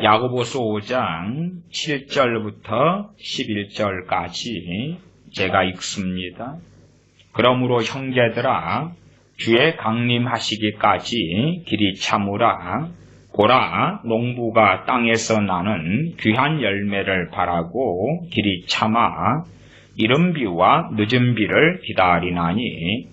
야고보서 5장 7절부터 11절까지 제가 읽습니다. 그러므로 형제들아 주의 강림하시기까지 길이 참으라. 보라, 농부가 땅에서 나는 귀한 열매를 바라고 길이 참아 이른 비와 늦은 비를 기다리나니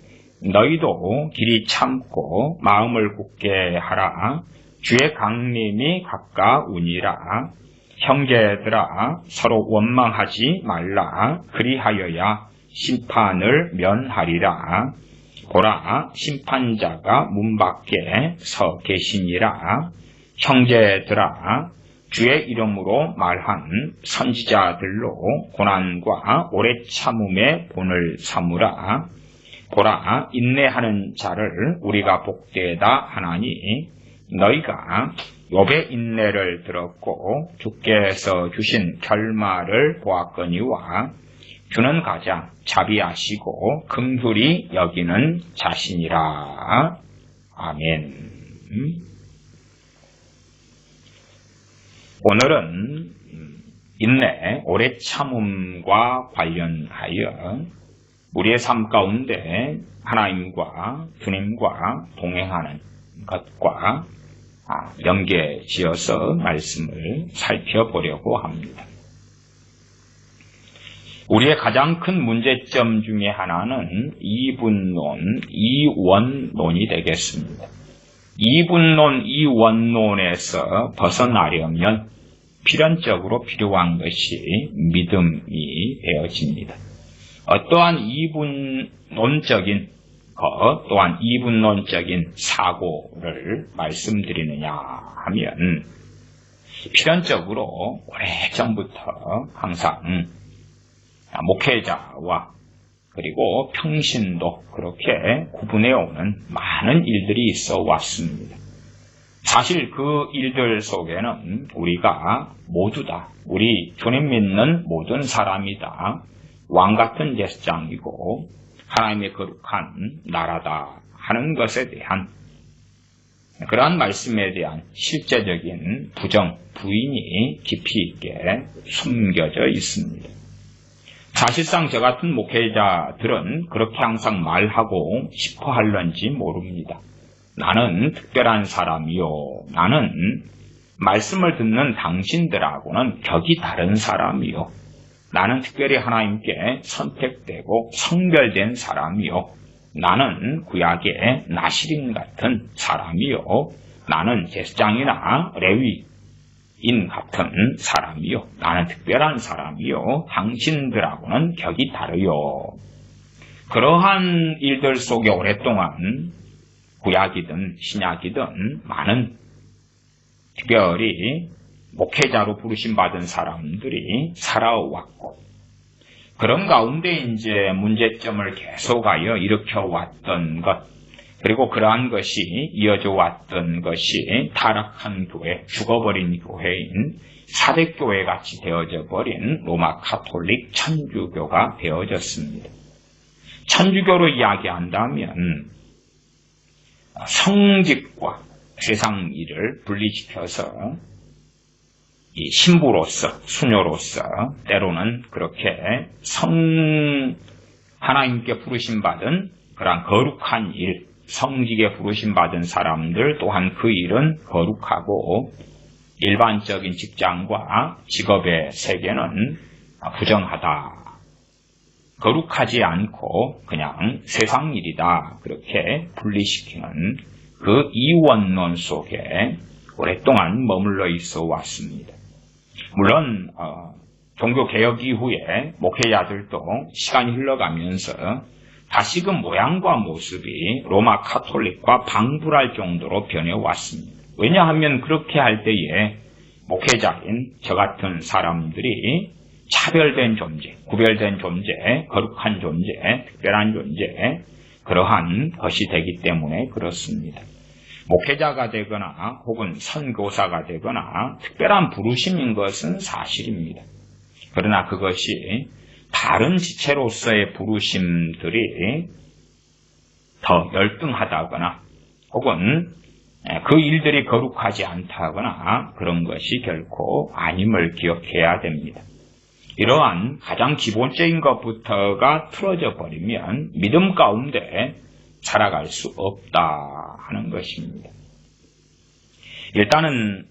너희도 길이 참고 마음을 굳게 하라. 주의 강림이 가까우니라. 형제들아 서로 원망하지 말라. 그리하여야 심판을 면하리라. 보라, 심판자가 문 밖에 서 계시니라. 형제들아 주의 이름으로 말한 선지자들로 고난과 오래 참음의 본을 삼으라. 보라, 인내하는 자를 우리가 복되다 하나니 너희가 욥의 인내를 들었고 주께서 주신 결말을 보았거니와 주는 가장 자비하시고 긍휼히 여기는 자신이라. 아멘. 오늘은 인내, 오래 참음과 관련하여 우리의 삶 가운데 하나님과 주님과 동행하는 것과 연계지어서 말씀을 살펴보려고 합니다. 우리의 가장 큰 문제점 중에 하나는 이분론, 이원론이 되겠습니다. 이분론, 이원론에서 벗어나려면 필연적으로 필요한 것이 믿음이 되어집니다. 어떠한 이분론적인 것 또한 이분론적인 사고를 말씀드리느냐 하면 필연적으로 오래전부터 항상 목회자와 그리고 평신도 그렇게 구분해오는 많은 일들이 있어 왔습니다. 사실 그 일들 속에는 우리가 모두 다 우리 주님 믿는 모든 사람이 다 왕같은 제사장이고 하나님의 거룩한 나라다 하는 것에 대한 그러한 말씀에 대한 실제적인 부인이 깊이 있게 숨겨져 있습니다. 사실상 저 같은 목회자들은 그렇게 항상 말하고 싶어 할런지 모릅니다. 나는 특별한 사람이요. 나는 말씀을 듣는 당신들하고는 격이 다른 사람이요. 나는 특별히 하나님께 선택되고 성별된 사람이요. 나는 구약의 나시린 같은 사람이요. 나는 제사장이나 레위인 같은 사람이요. 나는 특별한 사람이요. 당신들하고는 격이 다르요. 그러한 일들 속에 오랫동안 구약이든 신약이든 많은 특별히 목회자로 부르심받은 사람들이 살아왔고 그런 가운데 이제 문제점을 계속하여 일으켜왔던 것 그리고 그러한 것이 이어져 왔던 것이 타락한 교회, 죽어버린 교회인 사대교회 같이 되어져 버린 로마 카톨릭 천주교가 되어졌습니다. 천주교로 이야기한다면 성직과 세상 일을 분리시켜서 이 신부로서, 수녀로서, 때로는 그렇게 하나님께 부르심받은 그러한 거룩한 일, 성직에 부르심받은 사람들 또한 그 일은 거룩하고 일반적인 직장과 직업의 세계는 부정하다. 거룩하지 않고 그냥 세상 일이다. 그렇게 분리시키는 그 이원론 속에 오랫동안 머물러 있어 왔습니다. 물론 종교개혁 이후에 목회자들도 시간이 흘러가면서 다시금 모양과 모습이 로마 카톨릭과 방불할 정도로 변해왔습니다. 왜냐하면 그렇게 할 때에 목회자인 저 같은 사람들이 차별된 존재, 구별된 존재, 거룩한 존재, 특별한 존재 그러한 것이 되기 때문에 그렇습니다. 목회자가 되거나 혹은 선교사가 되거나 특별한 부르심인 것은 사실입니다. 그러나 그것이 다른 지체로서의 부르심들이 더 열등하다거나 혹은 그 일들이 거룩하지 않다거나 그런 것이 결코 아님을 기억해야 됩니다. 이러한 가장 기본적인 것부터가 틀어져 버리면 믿음 가운데 살아갈 수 없다 하는 것입니다. 일단은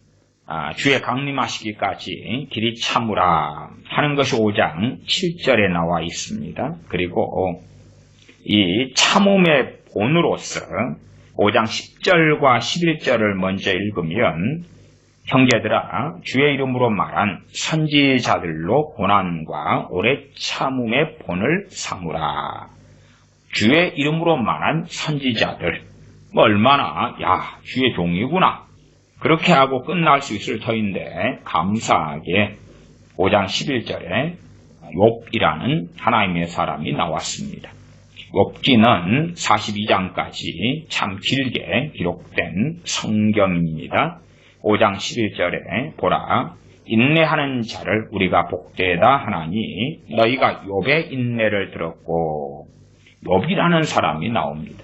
주의 강림하시기까지 길이 참으라 하는 것이 5장 7절에 나와 있습니다. 그리고 이 참음의 본으로서 5장 10절과 11절을 먼저 읽으면 형제들아 주의 이름으로 말한 선지자들로 고난과 오래 참음의 본을 삼으라. 주의 이름으로 말한 선지자들 얼마나 주의 종이구나 그렇게 하고 끝날 수 있을 터인데 감사하게 5장 11절에 욥이라는 하나님의 사람이 나왔습니다. 욥기는 42장까지 참 길게 기록된 성경입니다. 5장 11절에 보라 인내하는 자를 우리가 복되다 하나니 너희가 욥의 인내를 들었고 욥이라는 사람이 나옵니다.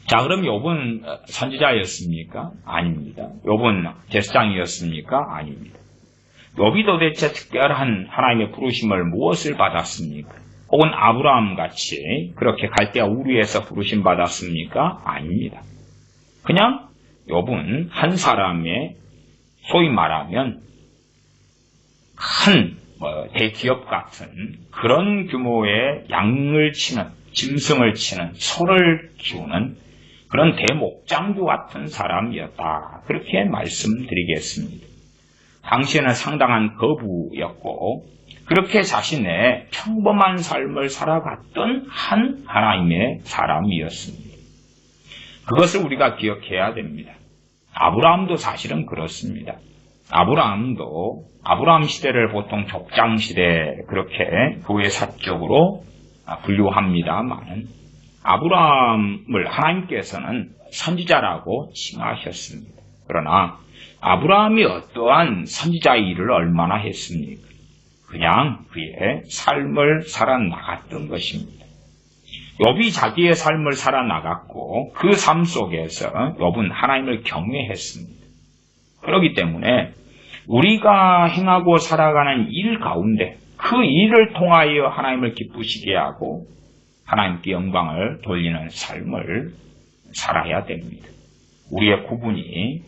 자, 그럼 욥은 선지자였습니까? 아닙니다. 욥은 제사장이었습니까? 아닙니다. 욥이 도대체 특별한 하나님의 부르심을 무엇을 받았습니까? 혹은 아브라함 같이 그렇게 갈대아 우르에서 부르심 받았습니까? 아닙니다. 그냥 욥은 한 사람의 소위 말하면 큰 대기업 같은 그런 규모의 양을 치는 짐승을 치는 소를 키우는 그런 대목장주 같은 사람이었다. 그렇게 말씀드리겠습니다. 당시에는 상당한 거부였고 그렇게 자신의 평범한 삶을 살아갔던 한 하나님의 사람이었습니다. 그것을 우리가 기억해야 됩니다. 아브라함도 사실은 그렇습니다. 아브라함 시대를 보통 족장시대 그렇게 교회사적으로 분류합니다만 아브라함을 하나님께서는 선지자라고 칭하셨습니다. 그러나 아브라함이 어떠한 선지자의 일을 얼마나 했습니까? 그냥 그의 삶을 살아나갔던 것입니다. 욥이 자기의 삶을 살아나갔고 그 삶 속에서 욥은 하나님을 경외했습니다. 그렇기 때문에 우리가 행하고 살아가는 일 가운데 그 일을 통하여 하나님을 기쁘시게 하고 하나님께 영광을 돌리는 삶을 살아야 됩니다. 우리의 구분이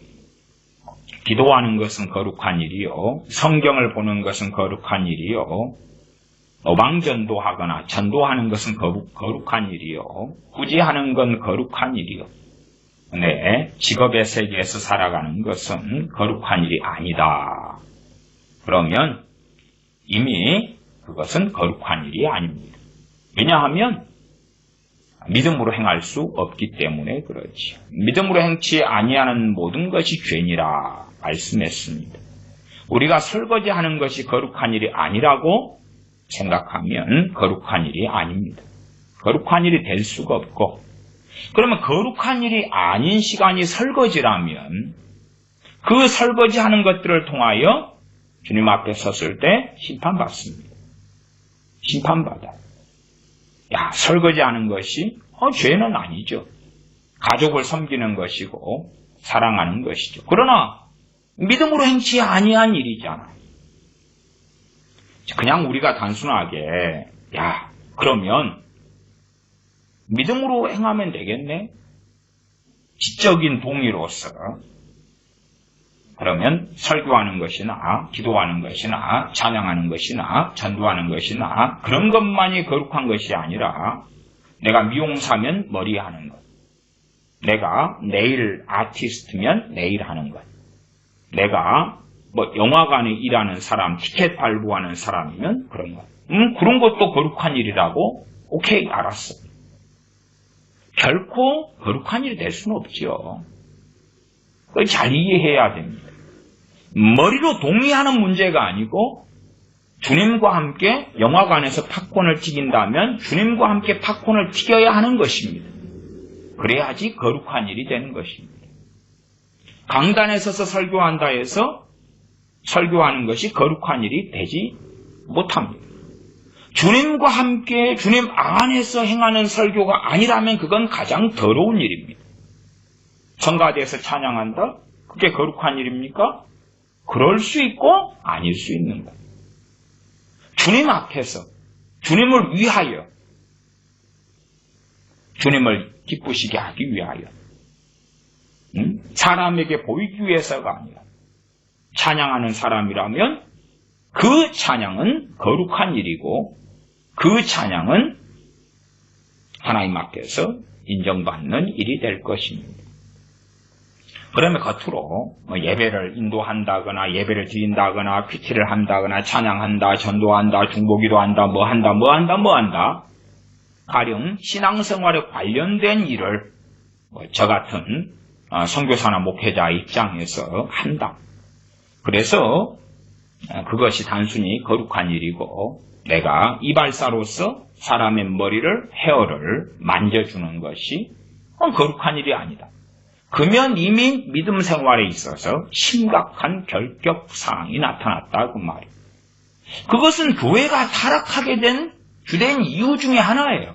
기도하는 것은 거룩한 일이요, 성경을 보는 것은 거룩한 일이요, 노방전도하거나 전도하는 것은 거룩한 일이요, 구제하는 건 거룩한 일이요. 네, 직업의 세계에서 살아가는 것은 거룩한 일이 아니다. 그러면 이미 그것은 거룩한 일이 아닙니다. 왜냐하면 믿음으로 행할 수 없기 때문에 그렇지요. 믿음으로 행치 아니하는 모든 것이 죄니라 말씀했습니다. 우리가 설거지하는 것이 거룩한 일이 아니라고 생각하면 거룩한 일이 아닙니다. 거룩한 일이 될 수가 없고, 그러면 거룩한 일이 아닌 시간이 설거지라면 그 설거지하는 것들을 통하여 주님 앞에 섰을 때 심판받습니다. 심판받아요. 설거지하는 것이 죄는 아니죠. 가족을 섬기는 것이고 사랑하는 것이죠. 그러나 믿음으로 행치 아니한 일이잖아요. 그냥 우리가 단순하게 그러면 믿음으로 행하면 되겠네? 지적인 동의로서 그러면 설교하는 것이나 기도하는 것이나 찬양하는 것이나 전도하는 것이나 그런 것만이 거룩한 것이 아니라 내가 미용사면 머리 하는 것, 내가 네일 아티스트면 네일 하는 것, 내가 영화관에 일하는 사람, 티켓 발부하는 사람이면 그런 것, 그런 것도 거룩한 일이라고 오케이 알았어. 결코 거룩한 일이 될 수는 없죠. 그걸 잘 이해해야 됩니다. 머리로 동의하는 문제가 아니고 주님과 함께 영화관에서 팝콘을 튀긴다면 주님과 함께 팝콘을 튀겨야 하는 것입니다. 그래야지 거룩한 일이 되는 것입니다. 강단에 서서 설교한다 해서 설교하는 것이 거룩한 일이 되지 못합니다. 주님과 함께 주님 안에서 행하는 설교가 아니라면 그건 가장 더러운 일입니다. 성가대에서 찬양한다? 그게 거룩한 일입니까? 그럴 수 있고 아닐 수 있는 거예요. 주님 앞에서 주님을 위하여 주님을 기쁘시게 하기 위하여 사람에게 보이기 위해서가 아니라 찬양하는 사람이라면 그 찬양은 거룩한 일이고 그 찬양은 하나님 앞에서 인정받는 일이 될 것입니다. 그러면 겉으로 예배를 인도한다거나 예배를 드린다거나 큐티를 한다거나 찬양한다, 전도한다, 중보기도한다, 뭐한다 가령 신앙생활에 관련된 일을 저 같은 선교사나 목회자 입장에서 한다. 그래서 그것이 단순히 거룩한 일이고 내가 이발사로서 사람의 머리를, 헤어를 만져주는 것이 거룩한 일이 아니다. 그러면 이미 믿음 생활에 있어서 심각한 결격사항이 나타났다 그 말이에요. 그것은 교회가 타락하게 된 주된 이유 중에 하나예요.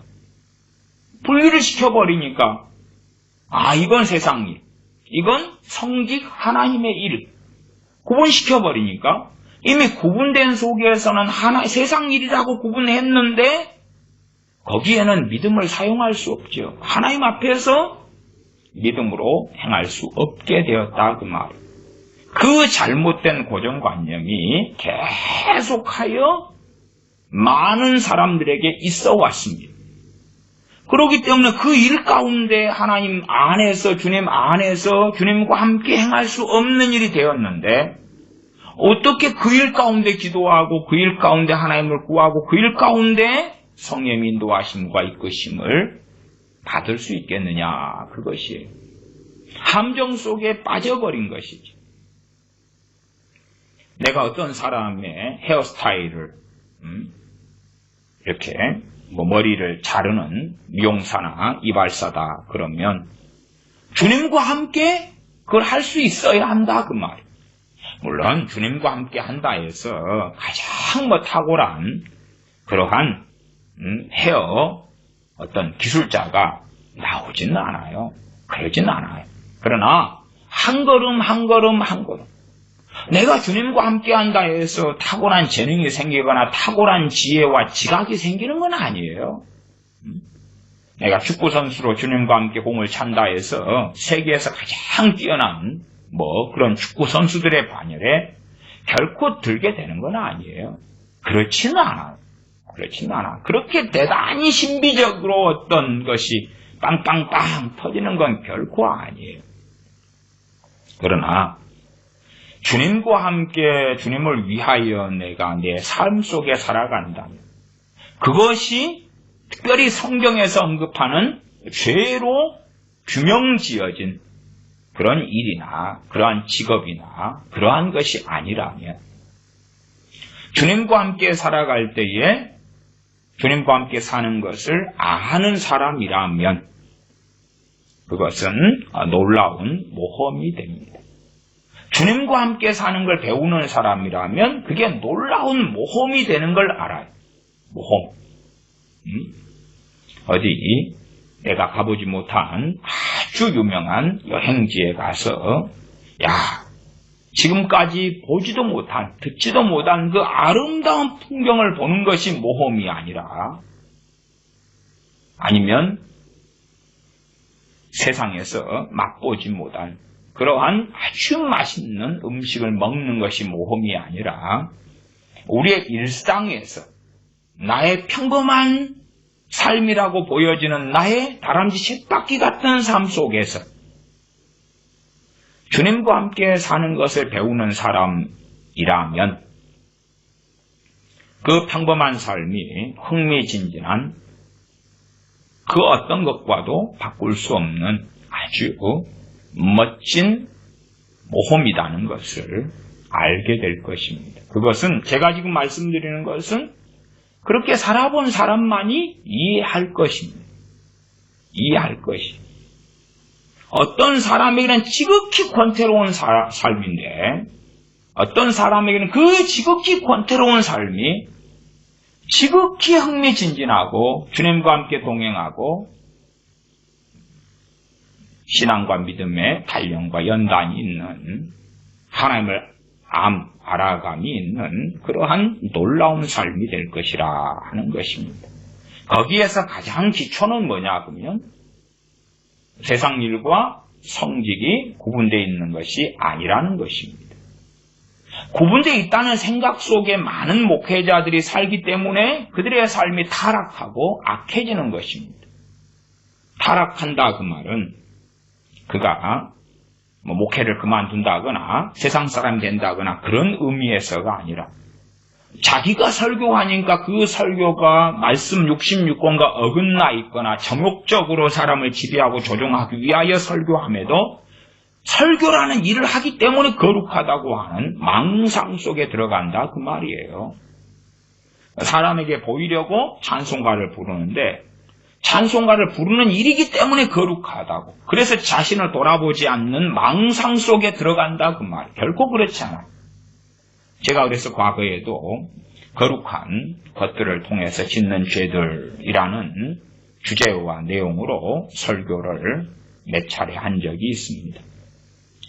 분리를 시켜버리니까 이건 세상 일, 이건 성직 하나님의 일 구분시켜버리니까 이미 구분된 속에서는 세상 일이라고 구분했는데 거기에는 믿음을 사용할 수 없죠. 하나님 앞에서 믿음으로 행할 수 없게 되었다 그 말이에요. 그 잘못된 고정관념이 계속하여 많은 사람들에게 있어 왔습니다. 그렇기 때문에 그 일 가운데 하나님 안에서 주님과 함께 행할 수 없는 일이 되었는데 어떻게 그 일 가운데 기도하고 그 일 가운데 하나님을 구하고 그 일 가운데 성령의 인도하심과 이끄심을 받을 수 있겠느냐 그것이에요. 함정 속에 빠져버린 것이지. 내가 어떤 사람의 헤어스타일을 이렇게 머리를 자르는 미용사나 이발사다 그러면 주님과 함께 그걸 할 수 있어야 한다 그 말이에요. 물론 주님과 함께 한다 해서 가장 탁월한 그러한 헤어 어떤 기술자가 나오지는 않아요. 그러지는 않아요. 그러나 한 걸음 내가 주님과 함께 한다 해서 탁월한 재능이 생기거나 탁월한 지혜와 지각이 생기는 건 아니에요. 내가 축구선수로 주님과 함께 공을 찬다 해서 세계에서 가장 뛰어난 그런 축구선수들의 반열에 결코 들게 되는 건 아니에요. 그렇지는 않아. 그렇게 대단히 신비적으로 어떤 것이 빵빵빵 터지는 건 결코 아니에요. 그러나 주님과 함께 주님을 위하여 내가 내 삶 속에 살아간다면 그것이 특별히 성경에서 언급하는 죄로 규명지어진 그런 일이나 그러한 직업이나 그러한 것이 아니라면 주님과 함께 살아갈 때에 주님과 함께 사는 것을 아는 사람이라면 그것은 놀라운 모험이 됩니다. 주님과 함께 사는 걸 배우는 사람이라면 그게 놀라운 모험이 되는 걸 알아요. 모험. 어디 내가 가보지 못한 아주 유명한 여행지에 가서 지금까지 보지도 못한 듣지도 못한 그 아름다운 풍경을 보는 것이 모험이 아니라 아니면 세상에서 맛보지 못한 그러한 아주 맛있는 음식을 먹는 것이 모험이 아니라 우리의 일상에서 나의 평범한 삶이라고 보여지는 나의 다람쥐 쳇바퀴 같은 삶 속에서 주님과 함께 사는 것을 배우는 사람이라면 그 평범한 삶이 흥미진진한 그 어떤 것과도 바꿀 수 없는 아주 멋진 모험이라는 것을 알게 될 것입니다. 그것은 제가 지금 말씀드리는 것은 그렇게 살아본 사람만이 이해할 것입니다. 이해할 것이. 어떤 사람에게는 지극히 권태로운 삶인데 어떤 사람에게는 그 지극히 권태로운 삶이 지극히 흥미진진하고 주님과 함께 동행하고 신앙과 믿음의 단련과 연단이 있는, 하나님을 알아감이 있는 그러한 놀라운 삶이 될 것이라 하는 것입니다. 거기에서 가장 기초는 뭐냐 그러면 세상 일과 성직이 구분되어 있는 것이 아니라는 것입니다. 구분되어 있다는 생각 속에 많은 목회자들이 살기 때문에 그들의 삶이 타락하고 악해지는 것입니다. 타락한다 그 말은 그가 목회를 그만둔다거나 세상 사람이 된다거나 그런 의미에서가 아니라 자기가 설교하니까 그 설교가 말씀 66권과 어긋나 있거나 정욕적으로 사람을 지배하고 조종하기 위하여 설교함에도 설교라는 일을 하기 때문에 거룩하다고 하는 망상 속에 들어간다 그 말이에요. 사람에게 보이려고 찬송가를 부르는데 찬송가를 부르는 일이기 때문에 거룩하다고. 그래서 자신을 돌아보지 않는 망상 속에 들어간다 그 말. 결코 그렇지 않아요. 제가 그래서 과거에도 거룩한 것들을 통해서 짓는 죄들이라는 주제와 내용으로 설교를 몇 차례 한 적이 있습니다.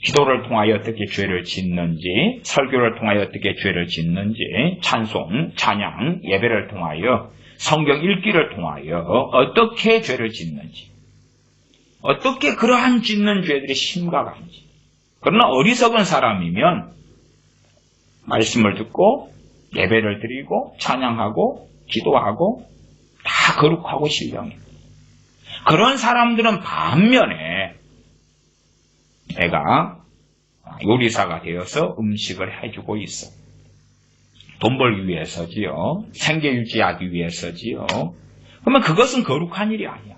기도를 통하여 어떻게 죄를 짓는지, 설교를 통하여 어떻게 죄를 짓는지, 찬송, 찬양, 예배를 통하여 성경 읽기를 통하여 어떻게 죄를 짓는지, 어떻게 그러한 짓는 죄들이 심각한지. 그러나 어리석은 사람이면 말씀을 듣고 예배를 드리고 찬양하고 기도하고 다 거룩하고 신령해. 그런 사람들은 반면에 내가 요리사가 되어서 음식을 해주고 있어. 돈 벌기 위해서지요. 생계 유지하기 위해서지요. 그러면 그것은 거룩한 일이 아니야.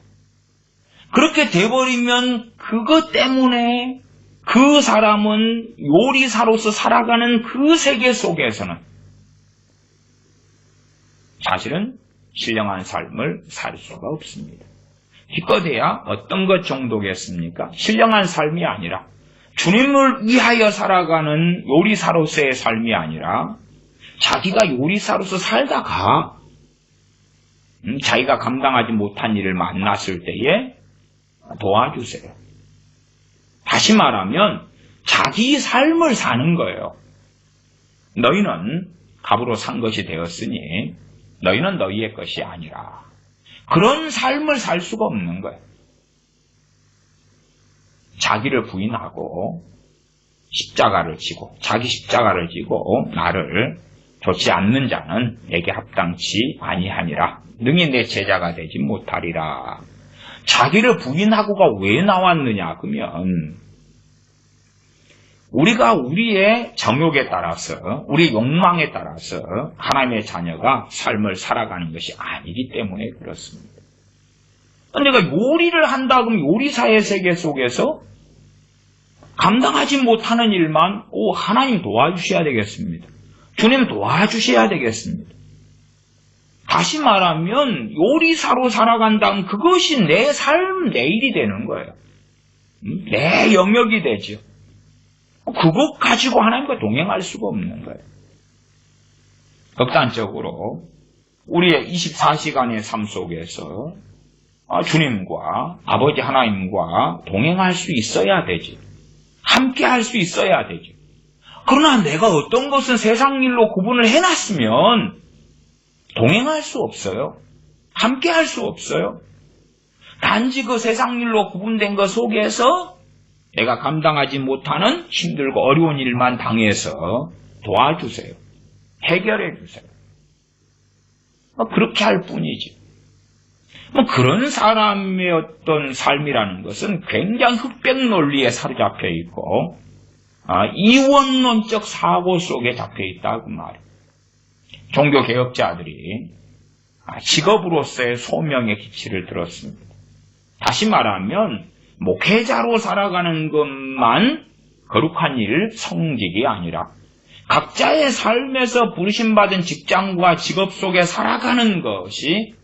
그렇게 돼버리면 그것 때문에 그 사람은 요리사로서 살아가는 그 세계 속에서는 사실은 신령한 삶을 살 수가 없습니다. 기껏해야 어떤 것 정도겠습니까? 신령한 삶이 아니라 주님을 위하여 살아가는 요리사로서의 삶이 아니라 자기가 요리사로서 살다가 자기가 감당하지 못한 일을 만났을 때에 도와주세요. 다시 말하면 자기 삶을 사는 거예요. 너희는 값으로 산 것이 되었으니 너희는 너희의 것이 아니라. 그런 삶을 살 수가 없는 거예요. 자기를 부인하고 십자가를 지고 자기 십자가를 지고 나를 좋지 않는 자는 내게 합당치 아니하니라. 능히 내 제자가 되지 못하리라. 자기를 부인하고가 왜 나왔느냐 그러면 우리가 우리의 정욕에 따라서 우리 욕망에 따라서 하나님의 자녀가 삶을 살아가는 것이 아니기 때문에 그렇습니다. 내가 요리를 한다 그러면 요리사의 세계 속에서 감당하지 못하는 일만 하나님 도와주셔야 되겠습니다. 주님 도와주셔야 되겠습니다. 다시 말하면 요리사로 살아간다면 그것이 내 삶, 내 일이 되는 거예요. 내 영역이 되죠. 그것 가지고 하나님과 동행할 수가 없는 거예요. 극단적으로 우리의 24시간의 삶 속에서 주님과 아버지 하나님과 동행할 수 있어야 되지. 함께 할 수 있어야 되지. 그러나 내가 어떤 것은 세상 일로 구분을 해놨으면 동행할 수 없어요. 함께 할 수 없어요. 단지 그 세상 일로 구분된 것 속에서 내가 감당하지 못하는 힘들고 어려운 일만 당해서 도와주세요. 해결해 주세요. 그렇게 할 뿐이지. 그런 사람의 어떤 삶이라는 것은 굉장히 흑백 논리에 사로잡혀 있고 이원론적 사고 속에 잡혀 있다고 말이에요. 종교개혁자들이 직업으로서의 소명의 기치를 들었습니다. 다시 말하면 목회자로 살아가는 것만 거룩한 일, 성직이 아니라 각자의 삶에서 부르심받은 직장과 직업 속에 살아가는 것이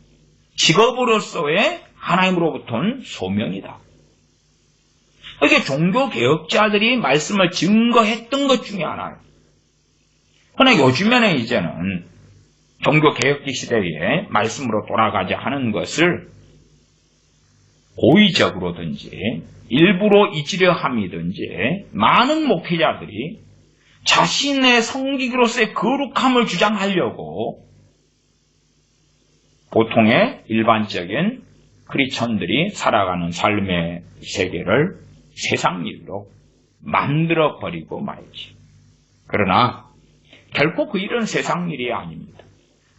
직업으로서의 하나님으로부터는 소명이다. 이게 종교개혁자들이 말씀을 증거했던 것 중에 하나예요. 그러나 요즘에는 이제는 종교개혁기 시대에 말씀으로 돌아가자 하는 것을 고의적으로든지 일부러 잊으려 함이든지 많은 목회자들이 자신의 성기로서의 거룩함을 주장하려고 보통의 일반적인 크리스천들이 살아가는 삶의 세계를 세상 일로 만들어버리고 말이지. 그러나 결코 그 일은 세상 일이 아닙니다.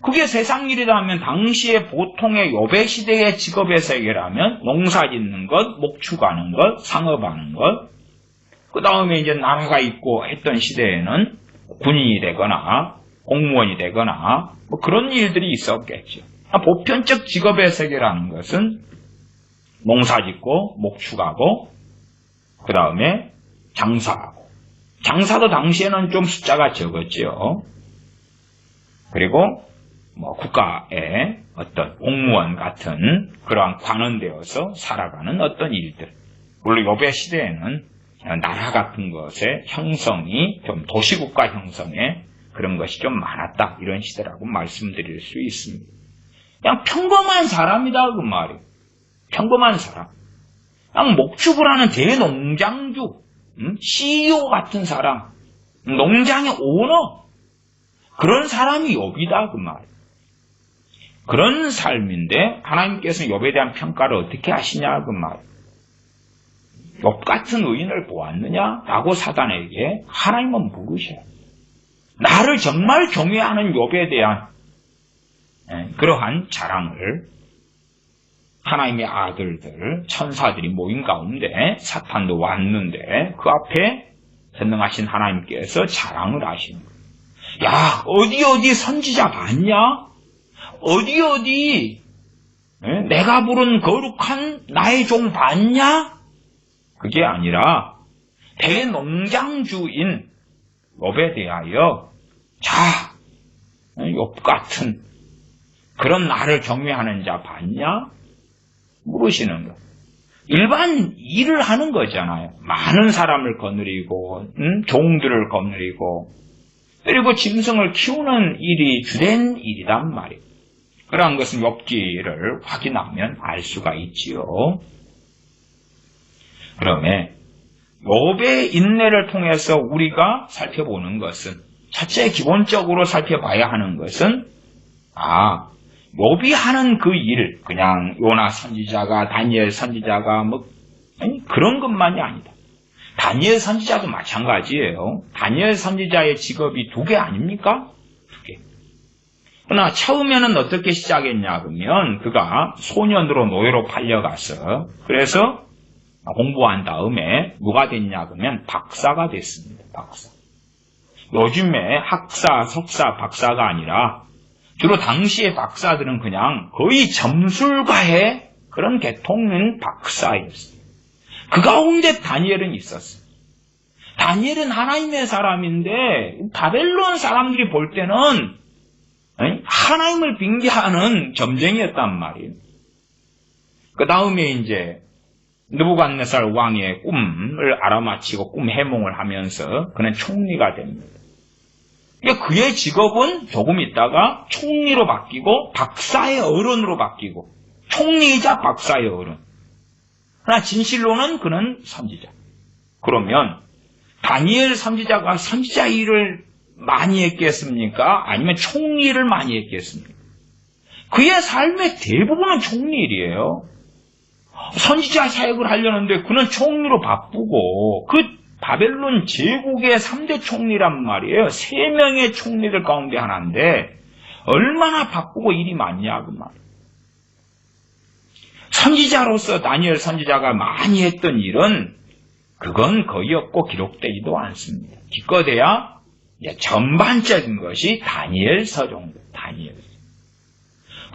그게 세상 일이라면 당시에 보통의 여배 시대의 직업의 세계라면 농사 짓는 것, 목축하는 것, 상업하는 것, 그 다음에 이제 나라가 있고 했던 시대에는 군인이 되거나 공무원이 되거나 뭐 그런 일들이 있었겠죠. 보편적 직업의 세계라는 것은 농사 짓고 목축하고 그 다음에 장사하고, 장사도 당시에는 좀 숫자가 적었죠. 그리고 뭐 국가의 어떤 공무원 같은 그러한 관원되어서 살아가는 어떤 일들. 물론 여배 시대에는 나라 같은 것의 형성이 좀 도시국가 형성에 그런 것이 좀 많았다. 이런 시대라고 말씀드릴 수 있습니다. 그냥 평범한 사람이다 그 말이에요. 평범한 사람. 그냥 목축을 하는 대농장주, CEO 같은 사람, 농장의 오너, 그런 사람이 욥이다 그 말이에요. 그런 삶인데 하나님께서는 욥에 대한 평가를 어떻게 하시냐 그 말이에요. 욥 같은 의인을 보았느냐? 라고 사단에게 하나님은 물으셔요. 나를 정말 경외하는 욥에 대한 그러한 자랑을 하나님의 아들들, 천사들이 모인 가운데 사탄도 왔는데 그 앞에 전능하신 하나님께서 자랑을 하시는 거예요. 야, 어디 선지자 봤냐? 어디 내가 부른 거룩한 나의 종 봤냐? 그게 아니라 대농장주인 욥에 대하여 자, 욥 같은 그런 나를 경외하는 자 봤냐? 물으시는 거. 일반 일을 하는 거잖아요. 많은 사람을 거느리고 종들을 거느리고 그리고 짐승을 키우는 일이 주된 일이란 말이에요. 그러한 것은 욥기를 확인하면 알 수가 있지요. 그러면 욥의 인내를 통해서 우리가 살펴보는 것은 첫째 기본적으로 살펴봐야 하는 것은 욥이 하는 그 일, 그냥 요나 선지자가 다니엘 선지자가 뭐 그런 것만이 아니다. 다니엘 선지자도 마찬가지예요. 다니엘 선지자의 직업이 2개 아닙니까? 2개. 그러나 처음에는 어떻게 시작했냐 그러면 그가 소년으로 노예로 팔려가서 그래서 공부한 다음에 누가 됐냐 그러면 박사가 됐습니다. 박사. 요즘에 학사, 석사, 박사가 아니라 주로 당시의 박사들은 그냥 거의 점술가의 그런 계통인 박사였어요. 그 가운데 다니엘은 있었어요. 다니엘은 하나님의 사람인데 바벨론 사람들이 볼 때는 하나님을 빙자하는 점쟁이였단 말이에요. 그 다음에 이제 느부갓네살 왕의 꿈을 알아맞히고 꿈 해몽을 하면서 그는 총리가 됩니다. 그의 직업은 조금 있다가 총리로 바뀌고 박사의 어른으로 바뀌고 총리이자 박사의 어른. 그러나 진실로는 그는 선지자. 그러면 다니엘 선지자가 선지자 일을 많이 했겠습니까? 아니면 총리 일을 많이 했겠습니까? 그의 삶의 대부분은 총리 일이에요. 선지자 사역을 하려는데 그는 총리로 바쁘고 그 바벨론 제국의 3대 총리란 말이에요. 3명의 총리들 가운데 하나인데 얼마나 바쁘고 일이 많냐 그 말이에요. 선지자로서 다니엘 선지자가 많이 했던 일은 그건 거의 없고 기록되지도 않습니다. 기껏해야 전반적인 것이 다니엘서 정도. 다니엘서.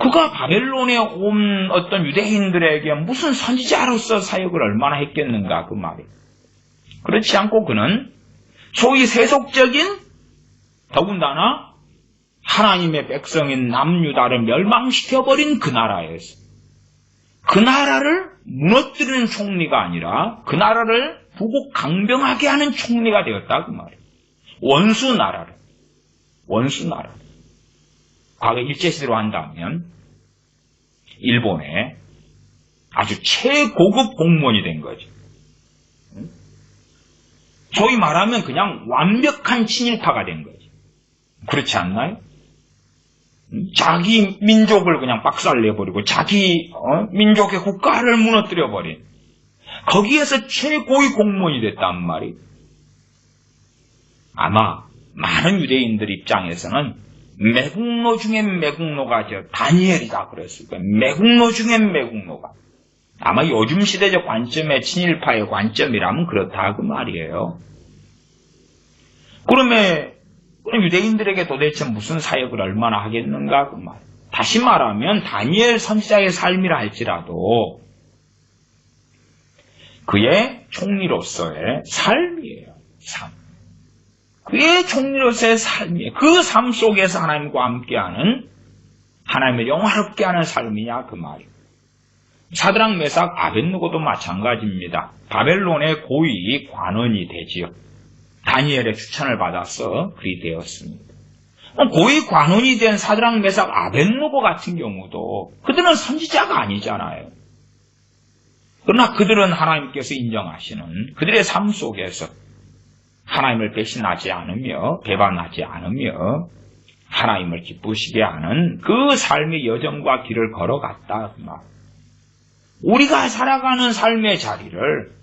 그가 바벨론에 온 어떤 유대인들에게 무슨 선지자로서 사역을 얼마나 했겠는가 그 말이에요. 그렇지 않고 그는 소위 세속적인 더군다나 하나님의 백성인 남유다를 멸망시켜버린 그 나라에서 그 나라를 무너뜨리는 총리가 아니라 그 나라를 부국 강병하게 하는 총리가 되었다 그 말이에요. 원수 나라를. 과거 일제시대로 한다면 일본의 아주 최고급 공무원이 된 거죠. 소위 말하면 그냥 완벽한 친일파가 된 거지. 그렇지 않나요? 자기 민족을 그냥 박살내버리고 자기 민족의 국가를 무너뜨려버린 거기에서 최고의 공무원이 됐단 말이에요. 아마 많은 유대인들 입장에서는 매국노 중에 매국노가 다니엘이다 그랬을 거예요. 매국노 중에 매국노가. 아마 요즘 시대적 관점의 친일파의 관점이라면 그렇다 그 말이에요. 그러면 유대인들에게 도대체 무슨 사역을 얼마나 하겠는가 그 말. 다시 말하면 다니엘 선지자의 삶이라 할지라도 그의 총리로서의 삶이에요. 삶. 그의 총리로서의 삶이에요. 그 삶 속에서 하나님과 함께하는 하나님을 영화롭게 하는 삶이냐 그 말이에요. 사드락 메삭 아벳느고도 마찬가지입니다. 바벨론의 고위 관원이 되지요. 다니엘의 추천을 받아서 그리 되었습니다. 고위 관원이 된 사드락 메삭 아벳느고 같은 경우도 그들은 선지자가 아니잖아요. 그러나 그들은 하나님께서 인정하시는 그들의 삶 속에서 하나님을 배신하지 않으며 배반하지 않으며 하나님을 기쁘시게 하는 그 삶의 여정과 길을 걸어갔다. 우리가 살아가는 삶의 자리를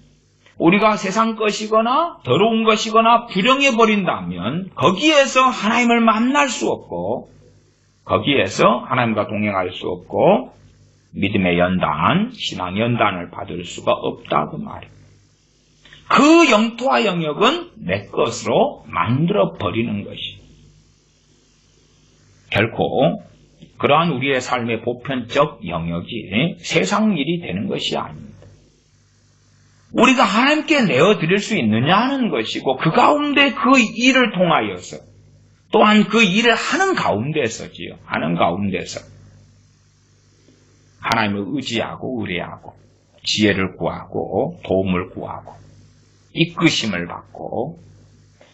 우리가 세상 것이거나 더러운 것이거나 부정해버린다면 거기에서 하나님을 만날 수 없고 거기에서 하나님과 동행할 수 없고 믿음의 연단, 신앙 연단을 받을 수가 없다고 말이에요. 그 영토와 영역은 내 것으로 만들어버리는 것이 결코 그러한 우리의 삶의 보편적 영역이 세상 일이 되는 것이 아닙니다. 우리가 하나님께 내어드릴 수 있느냐 하는 것이고 그 가운데 그 일을 통하여서 또한 그 일을 하는 가운데서지요. 하는 가운데서 하나님을 의지하고 의뢰하고 지혜를 구하고 도움을 구하고 이끄심을 받고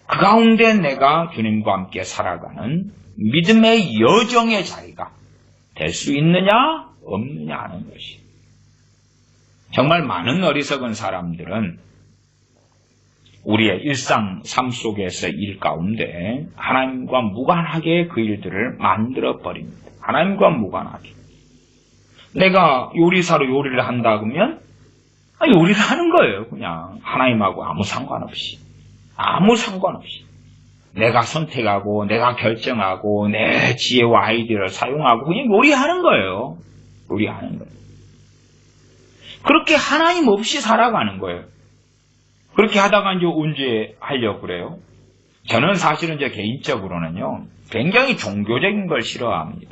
그 가운데 내가 주님과 함께 살아가는 믿음의 여정의 자리가 될 수 있느냐 없느냐 하는 것이 정말 많은 어리석은 사람들은 우리의 일상 삶 속에서 일 가운데 하나님과 무관하게 그 일들을 만들어 버립니다. 하나님과 무관하게. 내가 요리사로 요리를 한다 그러면 요리를 하는 거예요. 그냥 하나님하고 아무 상관없이. 아무 상관없이. 내가 선택하고 내가 결정하고 내 지혜와 아이디어를 사용하고 그냥 요리하는 거예요. 요리하는 거예요. 그렇게 하나님 없이 살아가는 거예요. 그렇게 하다가 이제 언제 하려고 그래요? 저는 사실은 제 개인적으로는요, 굉장히 종교적인 걸 싫어합니다.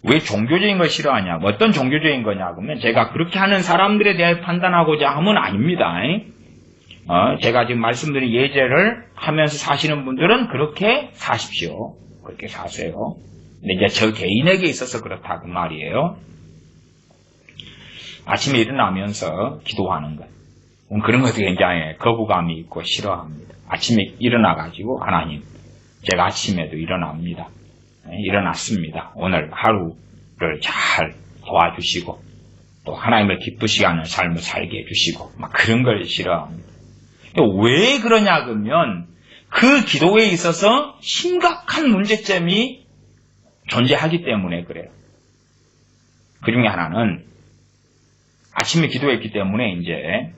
왜 종교적인 걸 싫어하냐? 어떤 종교적인 거냐? 그러면 제가 그렇게 하는 사람들에 대해 판단하고자 함은 아닙니다. 제가 지금 말씀드린 예제를 하면서 사시는 분들은 그렇게 사십시오. 그렇게 사세요. 근데 이제 저 개인에게 있어서 그렇다 그 말이에요. 아침에 일어나면서 기도하는 것. 그런 것도 굉장히 거부감이 있고 싫어합니다. 아침에 일어나가지고 하나님, 제가 아침에도 일어납니다. 일어났습니다. 오늘 하루를 잘 도와주시고 또 하나님을 기쁘시게 하는 삶을 살게 해주시고 막 그런 걸 싫어합니다. 왜 그러냐 그러면 그 기도에 있어서 심각한 문제점이 존재하기 때문에 그래요. 그 중에 하나는 아침에 기도했기 때문에 이제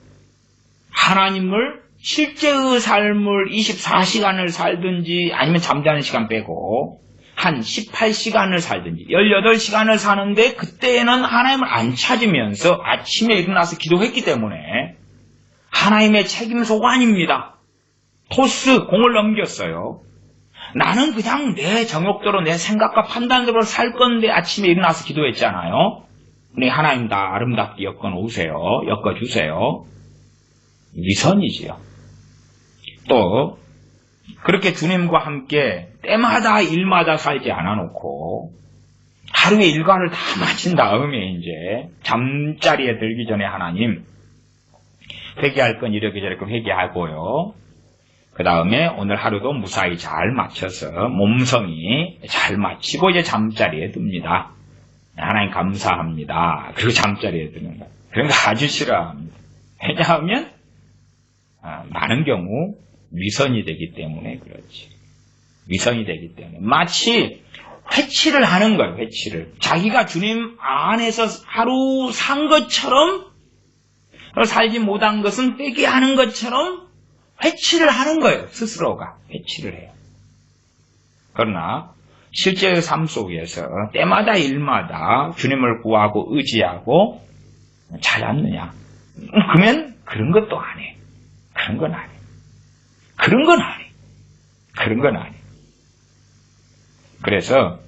하나님을 실제의 삶을 24시간을 살든지 아니면 잠자는 시간 빼고 한 18시간을 살든지 18시간을 사는데 그때는 하나님을 안 찾으면서 아침에 일어나서 기도했기 때문에 하나님의 책임 소관입니다. 토스 공을 넘겼어요. 나는 그냥 내 정욕대로 내 생각과 판단대로 살 건데 아침에 일어나서 기도했잖아요. 우리 하나님 다 아름답게 엮어놓으세요. 엮어주세요. 위선이지요. 또 그렇게 주님과 함께 때마다 일마다 살지 않아놓고 하루의 일과를 다 마친 다음에 이제 잠자리에 들기 전에 하나님 회개할 건 이렇게 저렇게 회개하고요. 그 다음에 오늘 하루도 무사히 잘 마쳐서 몸성이 잘 마치고 이제 잠자리에 듭니다. 하나님 감사합니다. 그리고 잠자리에 드는 거예요. 그런 거 아주 싫어합니다. 왜냐하면 많은 경우 위선이 되기 때문에 그렇지. 위선이 되기 때문에 마치 회치를 하는 거예요. 회치를. 자기가 주님 안에서 하루 산 것처럼 살지 못한 것은 빼게 하는 것처럼 회치를 하는 거예요. 스스로가 회치를 해요. 그러나 실제 삶 속에서 때마다 일마다 주님을 구하고 의지하고 찾았느냐? 그러면 그런 것도 안 해. 그런 건 안 해. 그런 건 안 해. 그런 건 안 해. 그래서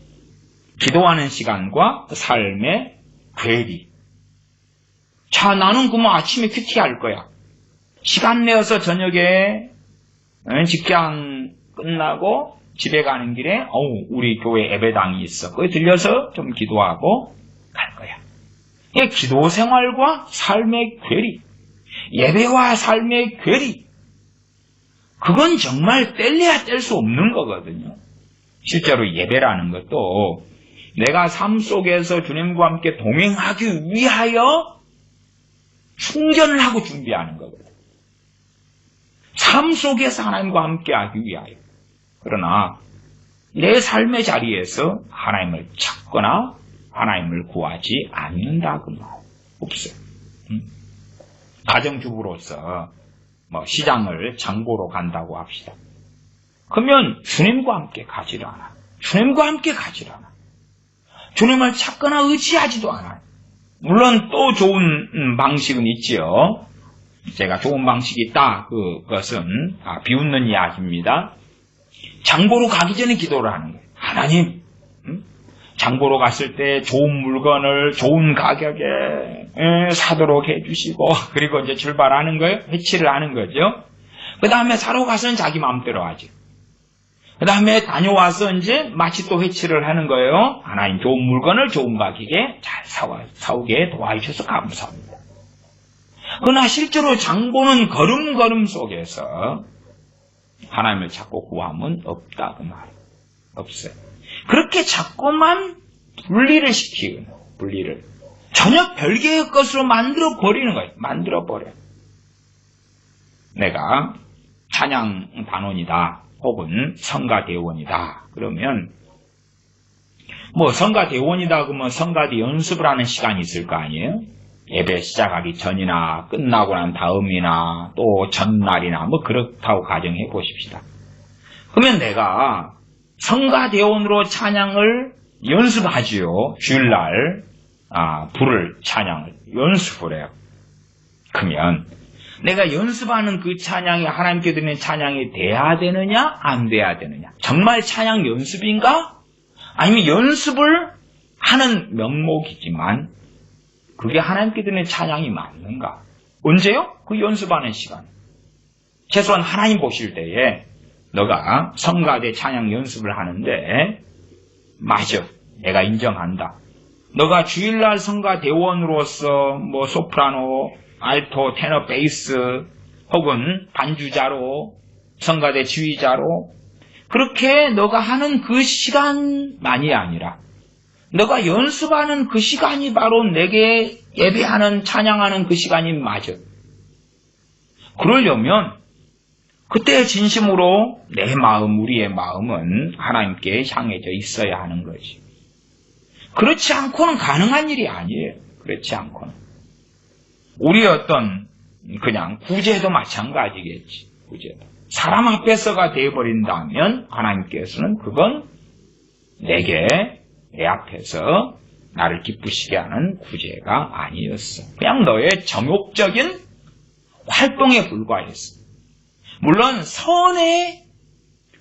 기도하는 시간과 삶의 괴리. 자, 나는 그만 아침에 큐티할 거야. 시간 내어서 저녁에 직장 끝나고 집에 가는 길에 우리 교회 예배당이 있어. 거기 들려서 좀 기도하고 갈 거야. 이게 기도 생활과 삶의 괴리. 예배와 삶의 괴리. 그건 정말 뗄래야 뗄 수 없는 거거든요. 실제로 예배라는 것도 내가 삶 속에서 주님과 함께 동행하기 위하여 충전을 하고 준비하는 거거든요. 삶 속에서 하나님과 함께 하기 위하여. 그러나 내 삶의 자리에서 하나님을 찾거나 하나님을 구하지 않는다 그 말 없어요. 가정주부로서 시장을 장보러 간다고 합시다. 그러면 주님과 함께 가지를 않아. 주님과 함께 가지를 않아. 주님을 찾거나 의지하지도 않아요. 물론 또 좋은 방식은 있지요. 제가 좋은 방식이 있다. 그것은 비웃는 이야기입니다. 장보러 가기 전에 기도를 하는 거예요. 하나님, 장보러 갔을 때 좋은 물건을 좋은 가격에 사도록 해주시고, 그리고 이제 출발하는 거예요. 회치를 하는 거죠. 그 다음에 사러 가서는 자기 마음대로 하죠. 그 다음에 다녀와서 이제 마치 또 회치를 하는 거예요. 하나님 좋은 물건을 좋은 가격에 잘 사오게 도와주셔서 감사합니다. 그러나 실제로 장보는 걸음걸음 속에서 하나님을 찾고 구함은 없다 그 말이에요. 없어요. 그렇게 자꾸만 분리를 시키는 거예요. 분리를. 전혀 별개의 것으로 만들어 버리는 거예요. 만들어 버려요. 내가 찬양 단원이다. 혹은 성가대원이다. 그러면 성가대원이다 그러면 성가대 연습을 하는 시간이 있을 거 아니에요? 예배 시작하기 전이나 끝나고 난 다음이나 또 전날이나 그렇다고 가정해 보십시다. 그러면 내가 성가대원으로 찬양을 연습하지요. 주일날 부를 찬양을 연습을 해요. 그러면 내가 연습하는 그 찬양이 하나님께 드리는 찬양이 돼야 되느냐 안 돼야 되느냐. 정말 찬양 연습인가? 아니면 연습을 하는 명목이지만 그게 하나님께 드리는 찬양이 맞는가? 언제요? 그 연습하는 시간. 최소한 하나님 보실 때에 너가 성가대 찬양 연습을 하는데 맞아. 내가 인정한다. 너가 주일날 성가대원으로서 소프라노, 알토, 테너, 베이스 혹은 반주자로 성가대 지휘자로 그렇게 너가 하는 그 시간만이 아니라 너가 연습하는 그 시간이 바로 내게 예배하는 찬양하는 그 시간이 맞아. 그러려면 그때 진심으로 내 마음, 우리의 마음은 하나님께 향해져 있어야 하는 거지. 그렇지 않고는 가능한 일이 아니에요. 그렇지 않고는. 우리 어떤 그냥 구제도 마찬가지겠지. 구제도. 사람 앞에서가 되어버린다면 하나님께서는 그건 내게 내 앞에서 나를 기쁘시게 하는 구제가 아니었어. 그냥 너의 정욕적인 활동에 불과했어. 물론 선에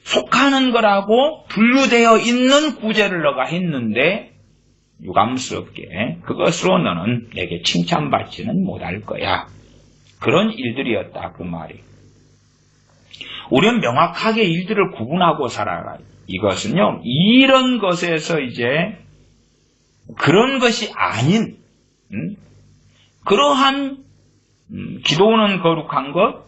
속하는 거라고 분류되어 있는 구제를 너가 했는데 유감스럽게 그것으로 너는 내게 칭찬받지는 못할 거야. 그런 일들이었다 그 말이. 우리는 명확하게 일들을 구분하고 살아가요. 이것은요, 이런 것에서 이제 그런 것이 아닌 그러한 기도는 거룩한 것,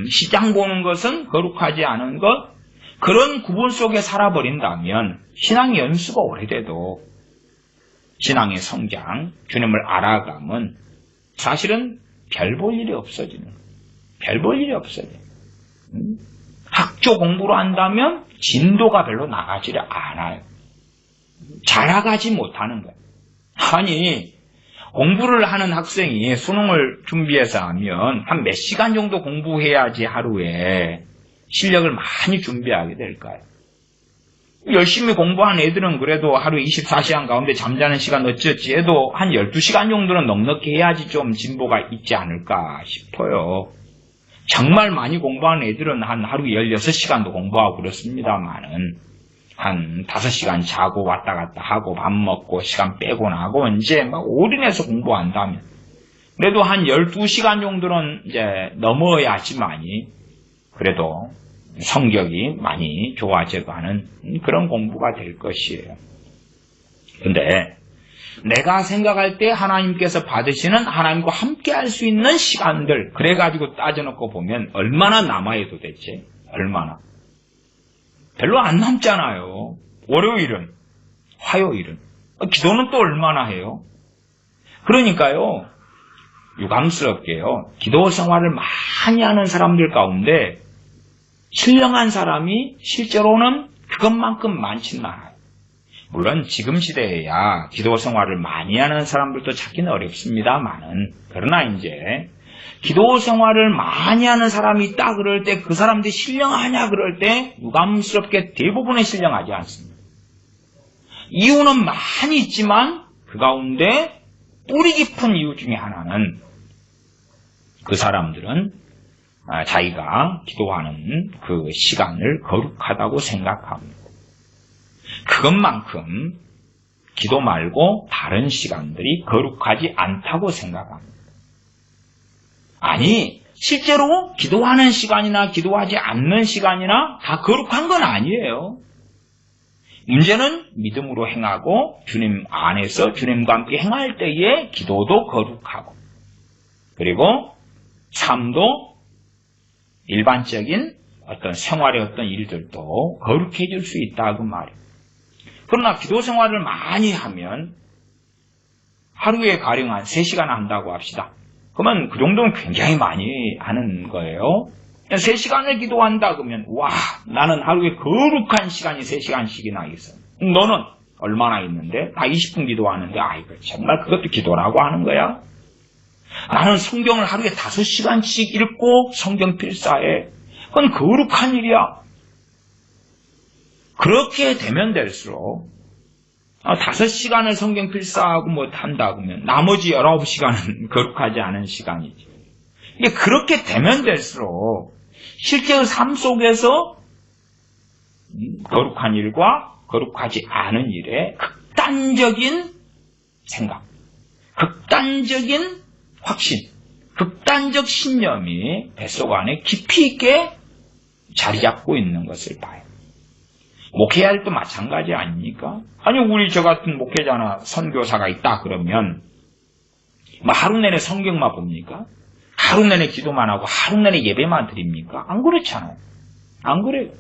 시장 보는 것은 거룩하지 않은 것, 그런 구분 속에 살아버린다면 신앙의 연수가 오래돼도 신앙의 성장, 주님을 알아가면 사실은 별 볼 일이 없어지는 거예요. 별 볼 일이 없어요. 학교 공부를 한다면 진도가 별로 나가지를 않아요. 잘 나가지 못하는 거예요. 아니, 공부를 하는 학생이 수능을 준비해서 하면 한 몇 시간 정도 공부해야지 하루에 실력을 많이 준비하게 될까요? 열심히 공부한 애들은 그래도 하루 24시간 가운데 잠자는 시간 어찌어찌 해도 한 12시간 정도는 넉넉히 해야지 좀 진보가 있지 않을까 싶어요. 정말 많이 공부한 애들은 한 하루 16시간도 공부하고 그렇습니다만은 한 5시간 자고 왔다 갔다 하고 밥 먹고 시간 빼고 나고 이제 막 올인해서 공부한다면 그래도 한 12시간 정도는 이제 넘어야지만이 그래도 성격이 많이 좋아져가는 그런 공부가 될 것이에요. 근데 내가 생각할 때 하나님께서 받으시는 하나님과 함께 할 수 있는 시간들 그래가지고 따져놓고 보면 얼마나 남아요 도대체? 얼마나? 별로 안 남잖아요. 월요일은, 화요일은. 기도는 또 얼마나 해요? 그러니까요, 유감스럽게요, 기도 생활을 많이 하는 사람들 가운데 신령한 사람이 실제로는 그것만큼 많지는 않아요. 물론 지금 시대에야 기도 생활을 많이 하는 사람들도 찾기는 어렵습니다만은, 그러나 이제 기도 생활을 많이 하는 사람이 있다 그럴 때 그 사람들이 신령하냐 그럴 때 유감스럽게 대부분은 신령하지 않습니다. 이유는 많이 있지만 그 가운데 뿌리 깊은 이유 중에 하나는 그 사람들은 자기가 기도하는 그 시간을 거룩하다고 생각합니다. 그것만큼 기도 말고 다른 시간들이 거룩하지 않다고 생각합니다. 아니, 실제로 기도하는 시간이나 기도하지 않는 시간이나 다 거룩한 건 아니에요. 문제는 믿음으로 행하고 주님 안에서 주님과 함께 행할 때에 기도도 거룩하고 그리고 삶도 일반적인 어떤 생활의 어떤 일들도 거룩해질 수 있다고 말이에요. 그러나 기도 생활을 많이 하면 하루에 가령 한 3시간 한다고 합시다. 그러면 그 정도는 굉장히 많이 하는 거예요. 3시간을 기도한다 그러면 와, 나는 하루에 거룩한 시간이 3시간씩이나 있어. 너는 얼마나 있는데? 다 20분 기도하는데 아이고 정말 그것도 기도라고 하는 거야? 나는 성경을 하루에 5시간씩 읽고 성경 필사해. 그건 거룩한 일이야. 그렇게 되면 될수록 5시간을 성경 필사하고 뭐 한다 그러면 나머지 19시간은 거룩하지 않은 시간이지. 이게 그렇게 되면 될수록 실제의 삶 속에서 거룩한 일과 거룩하지 않은 일에 극단적인 생각, 극단적인 확신, 극단적 신념이 뱃속 안에 깊이 있게 자리 잡고 있는 것을 봐요. 목회자도 마찬가지 아닙니까? 아니 우리 저 같은 목회자나 선교사가 있다 그러면 뭐 하루 내내 성경만 봅니까? 하루 내내 기도만 하고 하루 내내 예배만 드립니까? 안 그렇잖아요. 안 그래요.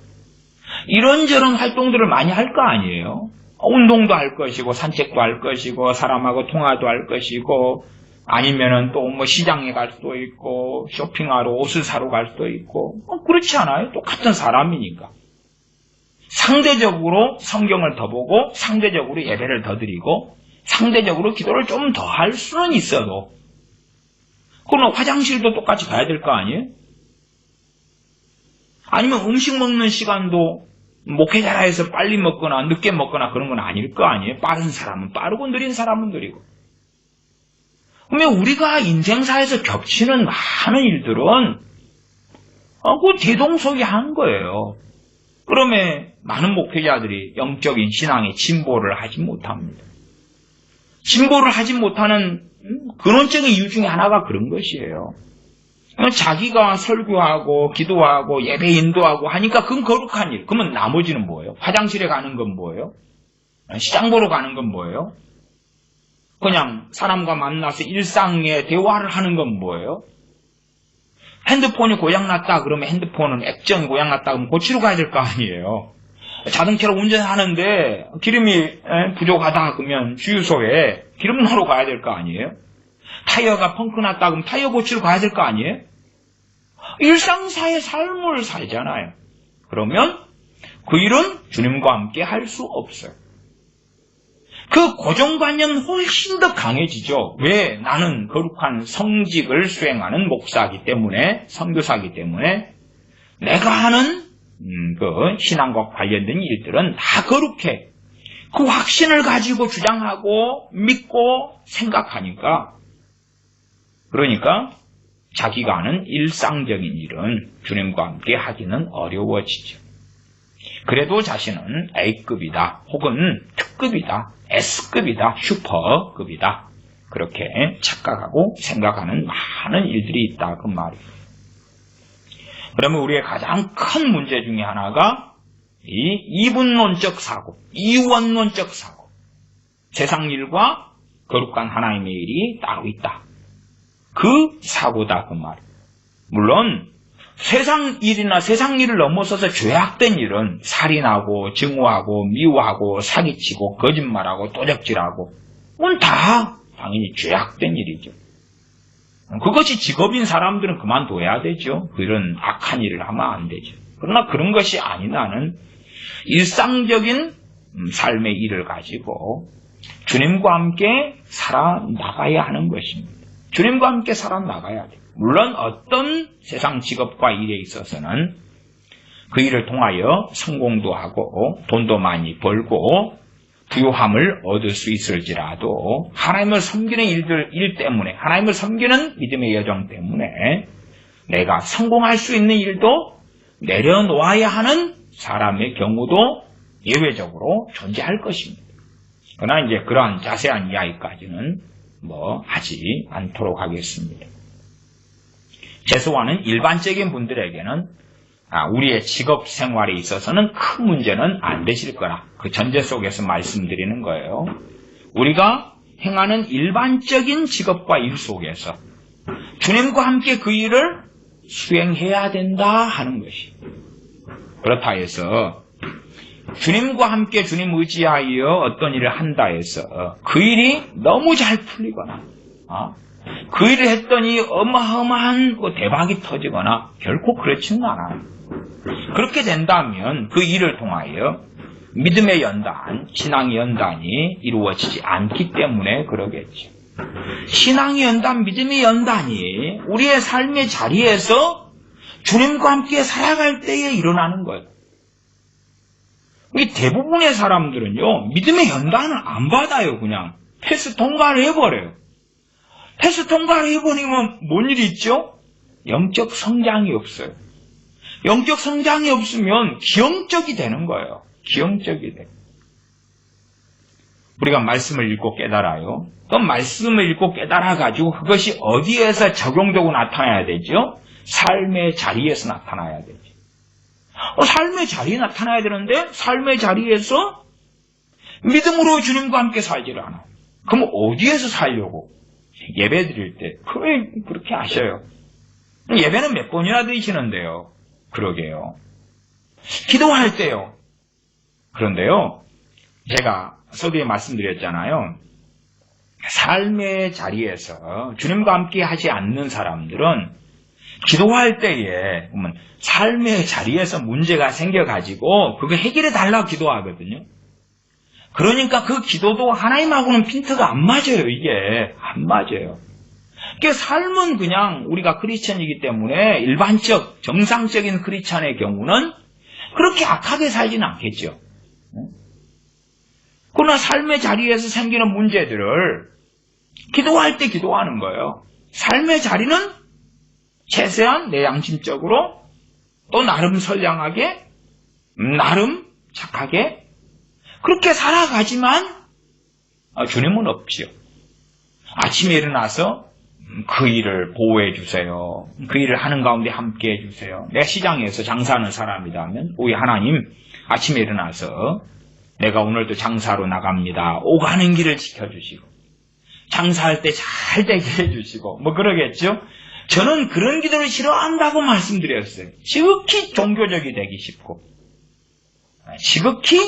이런저런 활동들을 많이 할 거 아니에요. 운동도 할 것이고 산책도 할 것이고 사람하고 통화도 할 것이고 아니면은 또 뭐 시장에 갈 수도 있고 쇼핑하러 옷을 사러 갈 수도 있고 그렇지 않아요? 똑같은 사람이니까. 상대적으로 성경을 더 보고 상대적으로 예배를 더 드리고 상대적으로 기도를 좀 더 할 수는 있어도 그럼 화장실도 똑같이 가야 될 거 아니에요? 아니면 음식 먹는 시간도 목회자라 해서 빨리 먹거나 늦게 먹거나 그런 건 아닐 거 아니에요? 빠른 사람은 빠르고 느린 사람은 느리고. 그러면 우리가 인생사에서 겹치는 많은 일들은 그 대동소이한 거예요. 그러면 많은 목회자들이 영적인 신앙의 진보를 하지 못합니다. 진보를 하지 못하는 근원적인 이유 중에 하나가 그런 것이에요. 자기가 설교하고 기도하고 예배 인도하고 하니까 그건 거룩한 일. 그러면 나머지는 뭐예요? 화장실에 가는 건 뭐예요? 시장 보러 가는 건 뭐예요? 그냥 사람과 만나서 일상의 대화를 하는 건 뭐예요? 핸드폰이 고장났다 그러면 핸드폰은 액정이 고장났다 그러면 고치러 가야 될 거 아니에요. 자동차를 운전하는데 기름이 부족하다 그러면 주유소에 기름 넣으러 가야 될 거 아니에요. 타이어가 펑크 났다 그러면 타이어 고치러 가야 될 거 아니에요. 일상사의 삶을 살잖아요. 그러면 그 일은 주님과 함께 할 수 없어요. 그 고정관념은 훨씬 더 강해지죠. 왜? 나는 거룩한 성직을 수행하는 목사이기 때문에, 선교사이기 때문에 내가 하는 그 신앙과 관련된 일들은 다 거룩해. 그 확신을 가지고 주장하고 믿고 생각하니까, 그러니까 자기가 하는 일상적인 일은 주님과 함께 하기는 어려워지죠. 그래도 자신은 A급이다, 혹은 특급이다, S급이다, 슈퍼급이다, 그렇게 착각하고 생각하는 많은 일들이 있다, 그 말이에요. 그러면 우리의 가장 큰 문제 중에 하나가 이 이분론적 사고, 이원론적 사고, 세상 일과 거룩한 하나님의 일이 따로 있다, 그 사고다, 그 말이에요. 물론 세상 일이나 세상 일을 넘어서서 죄악된 일은 살인하고 증오하고 미워하고 사기치고 거짓말하고 도적질하고, 그건 다 당연히 죄악된 일이죠. 그것이 직업인 사람들은 그만둬야 되죠. 그런 악한 일을 하면 안 되죠. 그러나 그런 것이 아닌 나는 일상적인 삶의 일을 가지고 주님과 함께 살아나가야 하는 것입니다. 주님과 함께 살아나가야 돼요. 물론 어떤 세상 직업과 일에 있어서는 그 일을 통하여 성공도 하고 돈도 많이 벌고 부요함을 얻을 수 있을지라도 하나님을 섬기는 일 때문에, 하나님을 섬기는 믿음의 여정 때문에 내가 성공할 수 있는 일도 내려놓아야 하는 사람의 경우도 예외적으로 존재할 것입니다. 그러나 이제 그러한 자세한 이야기까지는 하지 않도록 하겠습니다. 최소한은 일반적인 분들에게는 우리의 직업 생활에 있어서는 큰 문제는 안 되실 거라, 그 전제 속에서 말씀드리는 거예요. 우리가 행하는 일반적인 직업과 일 속에서 주님과 함께 그 일을 수행해야 된다 하는 것이. 그렇다 해서 주님과 함께 주님 의지하여 어떤 일을 한다 해서 그 일이 너무 잘 풀리거나 그 일을 했더니 어마어마한 대박이 터지거나 결코 그렇지는 않아요. 그렇게 된다면 그 일을 통하여 믿음의 연단, 신앙의 연단이 이루어지지 않기 때문에 그러겠죠. 신앙의 연단, 믿음의 연단이 우리의 삶의 자리에서 주님과 함께 살아갈 때에 일어나는 거예요. 대부분의 사람들은요, 믿음의 연단을 안 받아요. 그냥 패스 통과를 해버려요. 패스 통과를 해버리면 뭔 일이 있죠? 영적 성장이 없어요. 영적 성장이 없으면 기형적이 되는 거예요. 기형적이 돼. 우리가 말씀을 읽고 깨달아요. 그 말씀을 읽고 깨달아가지고 그것이 어디에서 적용되고 나타나야 되죠? 삶의 자리에서 나타나야 되죠. 삶의 자리에 나타나야 되는데 삶의 자리에서 믿음으로 주님과 함께 살지를 않아요. 그럼 어디에서 살려고? 예배 드릴 때 그렇게 하셔요. 예배는 몇 번이나 드리시는데요. 그러게요. 기도할 때요. 그런데요, 제가 서두에 말씀드렸잖아요. 삶의 자리에서 주님과 함께 하지 않는 사람들은 기도할 때에 보면 삶의 자리에서 문제가 생겨가지고 그거 해결해 달라고 기도하거든요. 그러니까 그 기도도 하나님하고는 핀트가 안 맞아요. 이게 안 맞아요. 삶은 그냥 우리가 크리스천이기 때문에 일반적 정상적인 크리스천의 경우는 그렇게 악하게 살지는 않겠죠. 그러나 삶의 자리에서 생기는 문제들을 기도할 때 기도하는 거예요. 삶의 자리는 최소한 내 양심적으로 또 나름 선량하게, 나름 착하게 그렇게 살아가지만 주님은 없지요. 아침에 일어나서 그 일을 보호해 주세요. 그 일을 하는 가운데 함께 해 주세요. 내가 시장에서 장사하는 사람이라면 우리 하나님 아침에 일어나서 내가 오늘도 장사로 나갑니다. 오가는 길을 지켜주시고 장사할 때 잘 되게 해주시고 그러겠죠. 저는 그런 기도를 싫어한다고 말씀드렸어요. 지극히 종교적이 되기 쉽고 지극히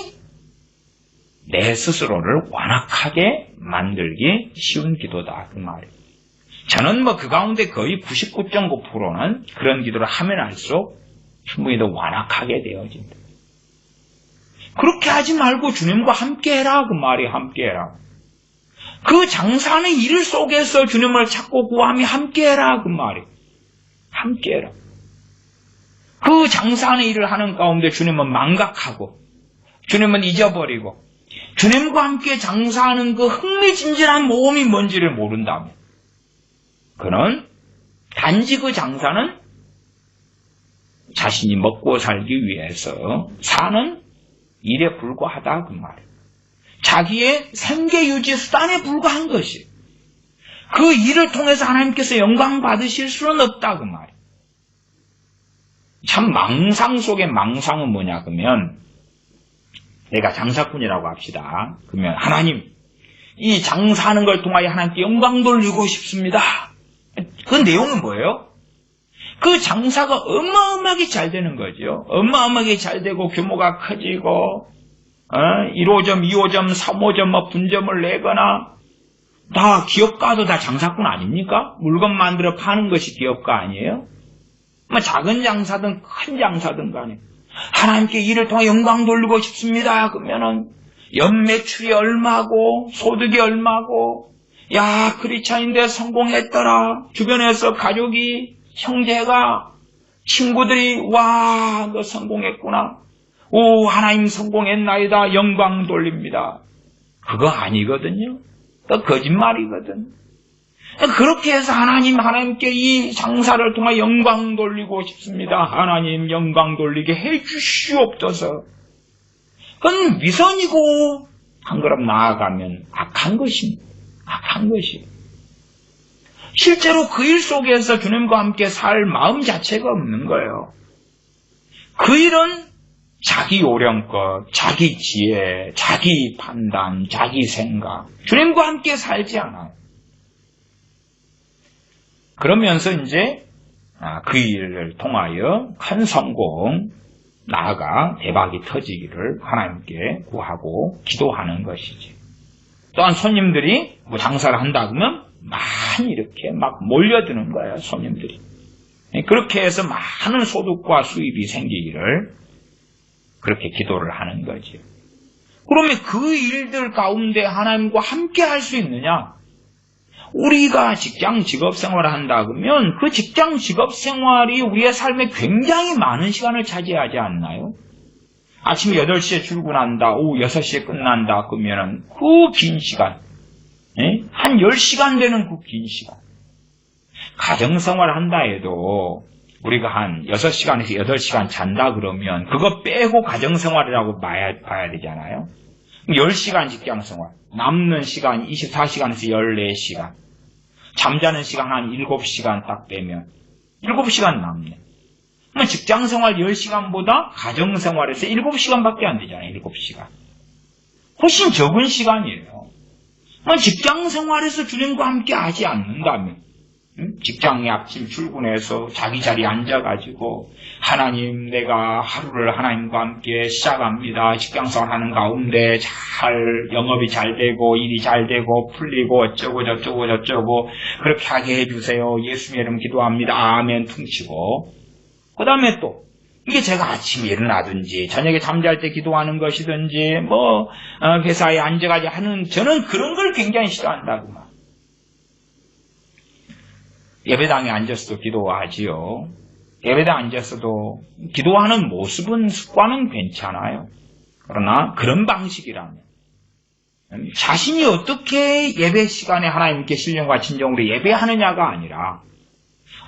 내 스스로를 완악하게 만들기 쉬운 기도다 그 말이에요. 저는 그 가운데 거의 99.9%는 그런 기도를 하면 할수록 충분히 더 완악하게 되어진다. 그렇게 하지 말고 주님과 함께 해라. 그 말이 함께 해라. 그 장사하는 일 속에서 주님을 찾고 구함이 함께 해라. 그 말이 함께 해라. 그 장사하는 일을 하는 가운데 주님은 망각하고 주님은 잊어버리고 주님과 함께 장사하는 그 흥미진진한 모험이 뭔지를 모른다면 그는 단지 그 장사는 자신이 먹고 살기 위해서 사는 일에 불과하다 그 말이에요. 자기의 생계유지 수단에 불과한 것이 그 일을 통해서 하나님께서 영광 받으실 수는 없다 그 말이에요. 참 망상 속의 망상은 뭐냐 그러면 내가 장사꾼이라고 합시다. 그러면 하나님 이 장사하는 걸 통하여 하나님께 영광 돌리고 싶습니다. 그 내용은 뭐예요? 그 장사가 어마어마하게 잘 되는 거죠. 어마어마하게 잘 되고 규모가 커지고 1호점, 2호점, 3호점 분점을 내거나 다 기업가도 다 장사꾼 아닙니까? 물건 만들어 파는 것이 기업가 아니에요? 작은 장사든 큰 장사든 간에 하나님께 이를 통해 영광 돌리고 싶습니다. 그러면은 연매출이 얼마고 소득이 얼마고 야 크리스찬인데 성공했더라. 주변에서 가족이 형제가 친구들이 와 너 성공했구나. 오 하나님 성공했나이다. 영광 돌립니다. 그거 아니거든요. 그거 거짓말이거든. 그렇게 해서 하나님께 이 장사를 통해 영광 돌리고 싶습니다. 하나님 영광 돌리게 해주시옵소서. 그건 위선이고 한 걸음 나아가면 악한 것입니다. 악한 것이에요. 실제로 그 일 속에서 주님과 함께 살 마음 자체가 없는 거예요. 그 일은 자기 요령껏, 자기 지혜, 자기 판단, 자기 생각, 주님과 함께 살지 않아요. 그러면서 이제 그 일을 통하여 큰 성공, 나아가 대박이 터지기를 하나님께 구하고 기도하는 것이지. 또한 손님들이 장사를 한다 그러면 많이 이렇게 막 몰려드는 거예요, 손님들이. 그렇게 해서 많은 소득과 수입이 생기기를 그렇게 기도를 하는 거죠. 그러면 그 일들 가운데 하나님과 함께 할 수 있느냐? 우리가 직장 직업 생활을 한다 그러면 그 직장 직업 생활이 우리의 삶에 굉장히 많은 시간을 차지하지 않나요? 아침 8시에 출근한다, 오후 6시에 끝난다 그러면은 그 긴 시간, 한 10시간 되는 그 긴 시간. 가정생활을 한다 해도 우리가 한 6시간에서 8시간 잔다 그러면 그거 빼고 가정생활이라고 봐야 되잖아요. 10시간 직장생활, 남는 시간 24시간에서 14시간, 잠자는 시간 한 7시간 딱 빼면 7시간 남네. 그러면 직장생활 10시간보다 가정생활에서 7시간밖에 안 되잖아요. 7시간. 훨씬 적은 시간이에요. 직장생활에서 주님과 함께 하지 않는다면 직장에 아침 출근해서 자기 자리에 앉아가지고 하나님 내가 하루를 하나님과 함께 시작합니다. 직장생활 하는 가운데 영업이 잘 되고 일이 잘 되고 풀리고 어쩌고 저쩌고 그렇게 하게 해주세요. 예수님 이름 기도합니다. 아멘 퉁치고 그 다음에 또 이게 제가 아침에 일어나든지 저녁에 잠잘 때 기도하는 것이든지 회사에 앉아가지고 하는 저는 그런 걸 굉장히 싫어한다구만. 예배당에 앉아서도 기도하지요. 예배당 앉아서도 기도하는 모습은 습관은 괜찮아요. 그러나 그런 방식이라면 자신이 어떻게 예배 시간에 하나님께 신령과 진정으로 예배하느냐가 아니라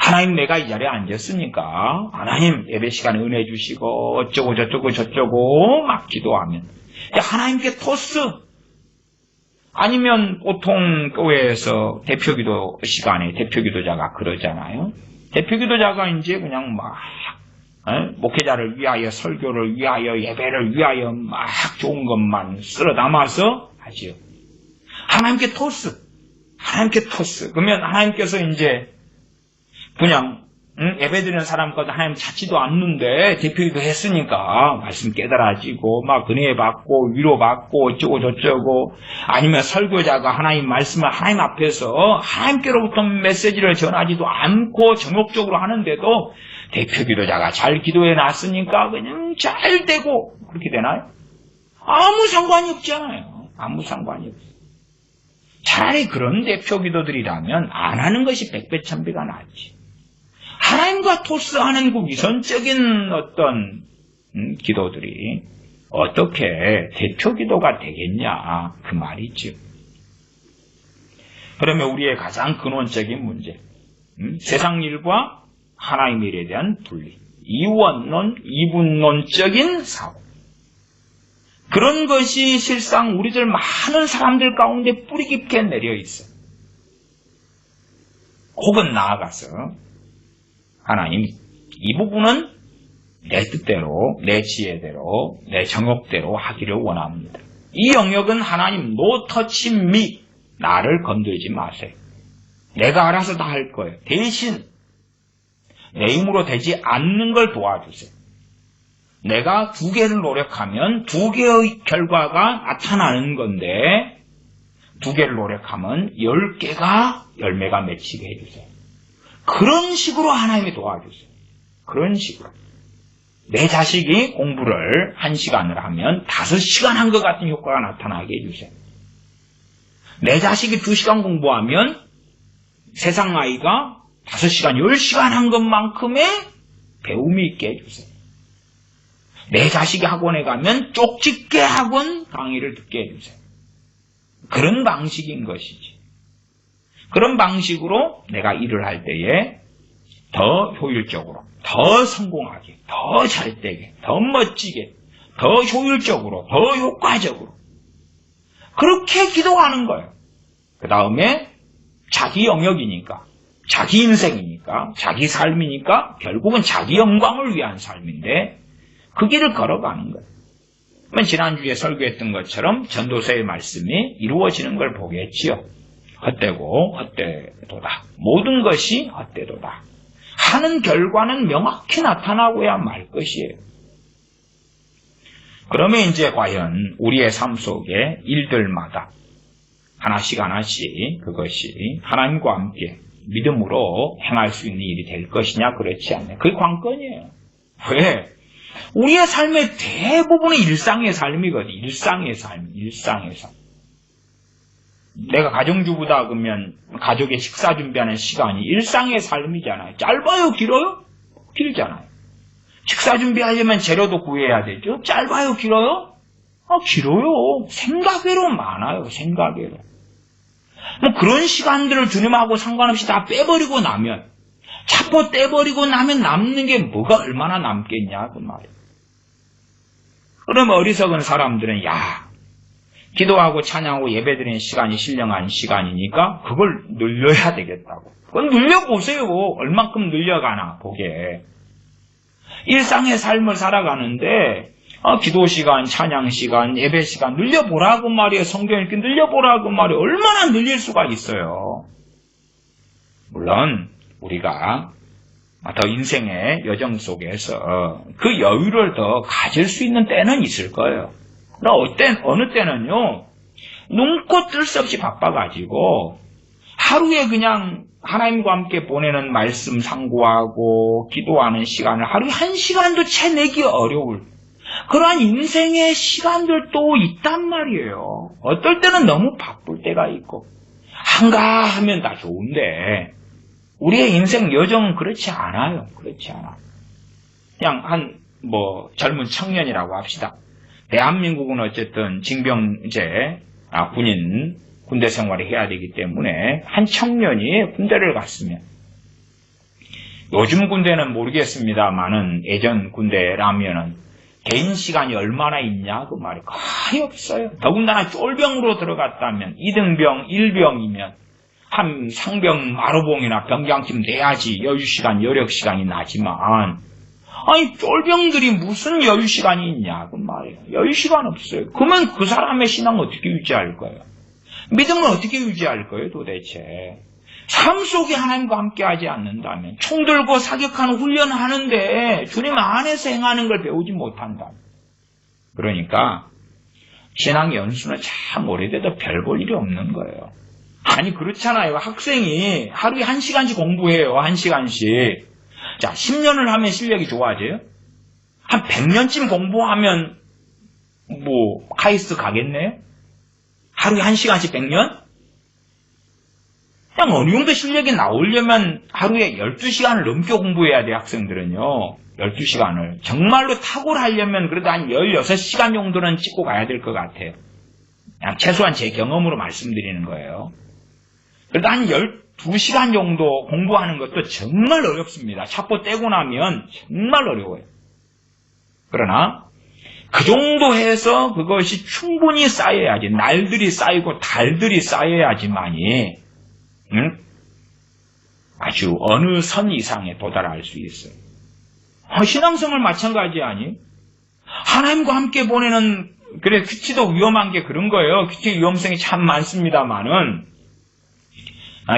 하나님 내가 이 자리에 앉았으니까 하나님 예배 시간에 은혜 주시고 어쩌고 저쩌고 막 기도하면 하나님께 토스 아니면 보통 교회에서 대표기도 시간에 대표기도자가 그러잖아요. 대표기도자가 이제 그냥 막 목회자를 위하여 설교를 위하여 예배를 위하여 막 좋은 것만 쓸어 담아서 하지요. 하나님께 토스 그러면 하나님께서 이제 그냥 예배드리는 사람까지 하나님 찾지도 않는데 대표기도 했으니까 말씀 깨달아지고 막 은혜 받고 위로받고 어쩌고 저쩌고, 아니면 설교자가 하나님 말씀을 하나님 앞에서 하나님께로부터 메시지를 전하지도 않고 정욕적으로 하는데도 대표기도자가 잘 기도해 놨으니까 그냥 잘 되고, 그렇게 되나요? 아무 상관이 없잖아요. 아무 상관이 없어요. 차라리 그런 대표기도들이라면 안 하는 것이 백배천배가 낫지. 하나님과 토스하는 그 위선적인 어떤 기도들이 어떻게 대표기도가 되겠냐, 그 말이죠. 그러면 우리의 가장 근원적인 문제, 세상 일과 하나님 일에 대한 분리, 이원론, 이분론적인 사고, 그런 것이 실상 우리들 많은 사람들 가운데 뿌리 깊게 내려 있어. 혹은 나아가서 하나님, 이 부분은 내 뜻대로, 내 지혜대로, 내 정욕대로 하기를 원합니다. 이 영역은 하나님 no touch me, 나를 건들지 마세요. 내가 알아서 다 할 거예요. 대신 내 힘으로 되지 않는 걸 도와주세요. 내가 2개를 노력하면 2개의 결과가 나타나는 건데 2개를 노력하면 10개가 열매가 맺히게 해주세요. 그런 식으로 하나님이 도와주세요. 그런 식으로. 내 자식이 공부를 1시간을 하면 5시간 한 것 같은 효과가 나타나게 해주세요. 내 자식이 2시간 공부하면 세상 아이가 5시간, 10시간 한 것만큼의 배움이 있게 해주세요. 내 자식이 학원에 가면 쪽집게 학원 강의를 듣게 해주세요. 그런 방식인 것이지. 그런 방식으로 내가 일을 할 때에 더 효율적으로, 더 성공하게, 더 잘되게, 더 멋지게, 더 효율적으로, 더 효과적으로 그렇게 기도하는 거예요. 그 다음에 자기 영역이니까, 자기 인생이니까, 자기 삶이니까 결국은 자기 영광을 위한 삶인데 그 길을 걸어가는 거예요. 지난주에 설교했던 것처럼 전도서의 말씀이 이루어지는 걸 보겠지요. 헛되고 헛되도다. 모든 것이 헛되도다. 하는 결과는 명확히 나타나고야 말 것이에요. 그러면 이제 과연 우리의 삶 속에 일들마다 하나씩 그것이 하나님과 함께 믿음으로 행할 수 있는 일이 될 것이냐, 그렇지 않냐. 그게 관건이에요. 왜? 우리의 삶의 대부분은 일상의 삶이거든. 일상의 삶. 내가 가정주부다 그러면 가족의 식사 준비하는 시간이 일상의 삶이잖아요. 짧아요? 길어요? 길잖아요. 식사 준비하려면 재료도 구해야 되죠. 짧아요? 길어요? 길어요. 생각외로 많아요. 생각외로. 그런 시간들을 주님하고 상관없이 다 빼버리고 나면, 차포 떼버리고 나면 남는 게 뭐가 얼마나 남겠냐, 그 말이에요. 그러면 어리석은 사람들은 기도하고 찬양하고 예배드리는 시간이 신령한 시간이니까 그걸 늘려야 되겠다고. 그건 늘려보세요. 얼만큼 늘려가나 보게. 일상의 삶을 살아가는데 기도 시간, 찬양 시간, 예배 시간 늘려보라고 말이에요. 성경 읽기 늘려보라고 말이에요. 얼마나 늘릴 수가 있어요. 물론 우리가 더 인생의 여정 속에서 그 여유를 더 가질 수 있는 때는 있을 거예요. 어느 때는요, 눈코 뜰 새 없이 바빠가지고 하루에 그냥 하나님과 함께 보내는 말씀 상고하고 기도하는 시간을 하루에 1시간도 채 내기 어려울 그러한 인생의 시간들도 있단 말이에요. 어떨 때는 너무 바쁠 때가 있고 한가하면 다 좋은데 우리의 인생 여정은 그렇지 않아요. 그냥 젊은 청년이라고 합시다. 대한민국은 어쨌든 징병제, 군대 생활을 해야 되기 때문에 한 청년이 군대를 갔으면, 요즘 군대는 모르겠습니다만은 예전 군대라면은 개인 시간이 얼마나 있냐 그 말이 거의 없어요. 더군다나 쫄병으로 들어갔다면 2등병, 1병이면 한 상병 마루봉이나 병장팀 내야지 여유시간, 여력시간이 나지만 쫄병들이 무슨 여유시간이 있냐 그 말이에요. 여유시간 없어요. 그러면 그 사람의 신앙을 어떻게 유지할 거예요? 믿음을 어떻게 유지할 거예요 도대체? 삶 속에 하나님과 함께하지 않는다면, 총 들고 사격하는 훈련하는데 주님 안에서 행하는 걸 배우지 못한다. 그러니까 신앙 연수는 참 오래돼도 별 볼 일이 없는 거예요. 아니 그렇잖아요. 학생이 하루에 1시간씩 공부해요. 1시간씩. 자, 10년을 하면 실력이 좋아져요? 한 100년쯤 공부하면 카이스트 가겠네요? 하루에 1시간씩 100년? 그냥 어느 정도 실력이 나오려면 하루에 12시간을 넘게 공부해야 돼요, 학생들은요. 12시간을. 정말로 탁월하려면 그래도 한 16시간 정도는 찍고 가야 될 것 같아요. 그냥 최소한 제 경험으로 말씀드리는 거예요. 그래도 한 12시간 정도 공부하는 것도 정말 어렵습니다. 첩보 떼고 나면 정말 어려워요. 그러나 그 정도 해서 그것이 충분히 쌓여야지, 날들이 쌓이고 달들이 쌓여야지만이 아주 어느 선 이상에 도달할 수 있어요. 신앙생활 마찬가지 아니에요? 하나님과 함께 보내는, 그래, 퀴치도 위험한 게 그런 거예요. 퀴치 위험성이 참 많습니다만은,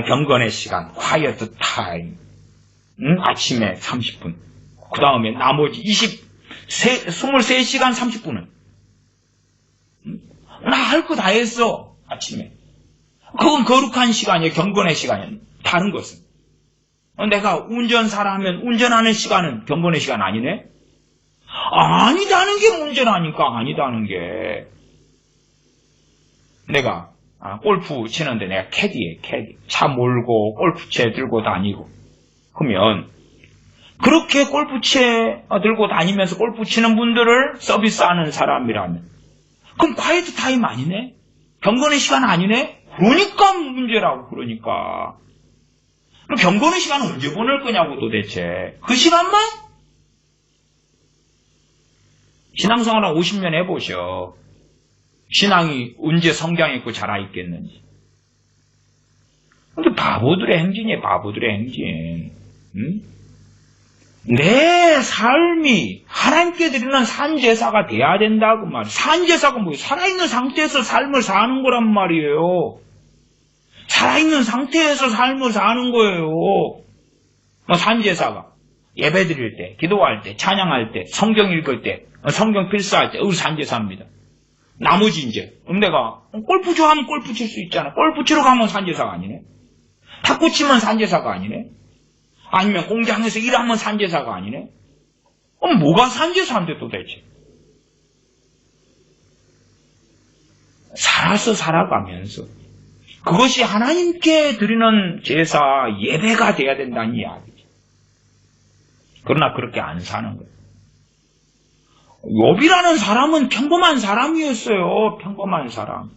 경건의 시간, quiet time, 아침에 30분, 그 다음에 나머지 23시간 30분은, 나 할 거 다 했어, 아침에. 그건 거룩한 시간이에요. 경건의 시간이에요. 다른 것은. 내가 운전사라 하면 운전하는 시간은 경건의 시간 아니네? 아니다는 게 문제라니까. 아니다는 게. 내가 골프 치는데 내가 캐디에 캐디. 차 몰고 골프채 들고 다니고. 그러면 그렇게 골프채 들고 다니면서 골프 치는 분들을 서비스하는 사람이라면 그럼 콰이트 타임 아니네? 경건의 시간 아니네? 그러니까 문제라고. 그러니까 그럼 경건의 시간은 언제 보낼 거냐고 도대체. 그 시간만? 신앙생활 한 50년 해보셔. 신앙이 언제 성장 있고 자라있겠는지. 근데 바보들의 행진이에요. 바보들의 행진. 내 삶이 하나님께 드리는 산제사가 돼야 된다고 말이에요. 산제사가 뭐예요? 살아있는 상태에서 삶을 사는 거란 말이에요. 살아있는 상태에서 삶을 사는 거예요. 산제사가 예배 드릴 때, 기도할 때, 찬양할 때, 성경 읽을 때, 성경 필사할 때 산제사입니다. 나머지 이제 내가 골프 좋아하면 골프 칠 수 있잖아. 골프 치러 가면 산제사가 아니네. 탁구 치면 산제사가 아니네. 아니면 공장에서 일하면 산제사가 아니네. 그럼 뭐가 산제사인데 도대체? 살아가면서 그것이 하나님께 드리는 제사, 예배가 돼야 된다는 이야기죠. 그러나 그렇게 안 사는 거예요. 욥이라는 사람은 평범한 사람이었어요. 평범한 사람.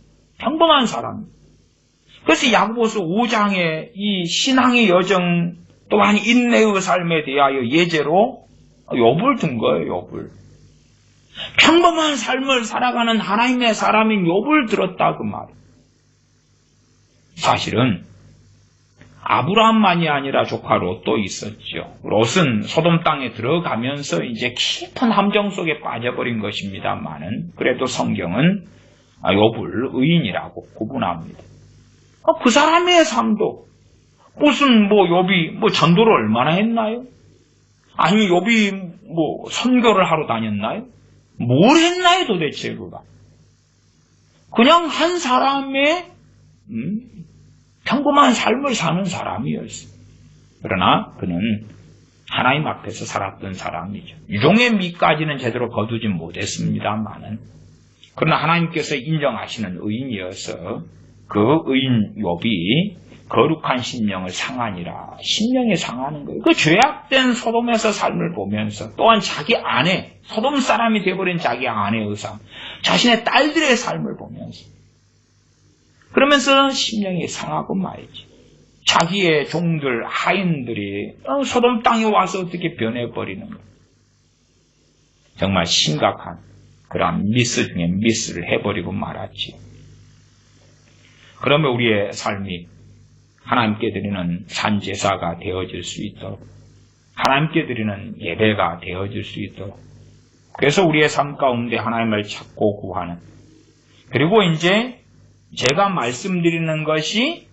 그래서 야고보서 5장에 이 신앙의 여정 또한 인내의 삶에 대하여 예제로 욥을 든 거예요. 욥을. 평범한 삶을 살아가는 하나님의 사람인 욥을 들었다 그 말이에요. 사실은 아브라함만이 아니라 조카 롯도 있었죠. 롯은 소돔 땅에 들어가면서 이제 깊은 함정 속에 빠져버린 것입니다만은 그래도 성경은 욥을 의인이라고 구분합니다. 그 사람의 삶도 무슨 욥이 전도를 얼마나 했나요? 아니 욥이 선교를 하러 다녔나요? 뭘 했나요 도대체 그가? 그냥 한 사람의 평범한 삶을 사는 사람이었어요. 그러나 그는 하나님 앞에서 살았던 사람이죠. 유종의 미까지는 제대로 거두지 못했습니다만은 그러나 하나님께서 인정하시는 의인이어서 그 의인 욥이 거룩한 심령을 상하니라. 심령이 상하는 거예요. 그 죄악된 소돔에서 삶을 보면서 또한 자기 아내, 소돔 사람이 되어버린 자기 아내의 삶, 자신의 딸들의 삶을 보면서 그러면서 심령이 상하고 말이지. 자기의 종들, 하인들이 소돔 땅에 와서 어떻게 변해버리는 거예요. 정말 심각한 그런 미스 중에 미스를 해버리고 말았지. 그러면 우리의 삶이 하나님께 드리는 산제사가 되어질 수 있도록, 하나님께 드리는 예배가 되어질 수 있도록, 그래서 우리의 삶 가운데 하나님을 찾고 구하는, 그리고 이제 제가 말씀드리는 것이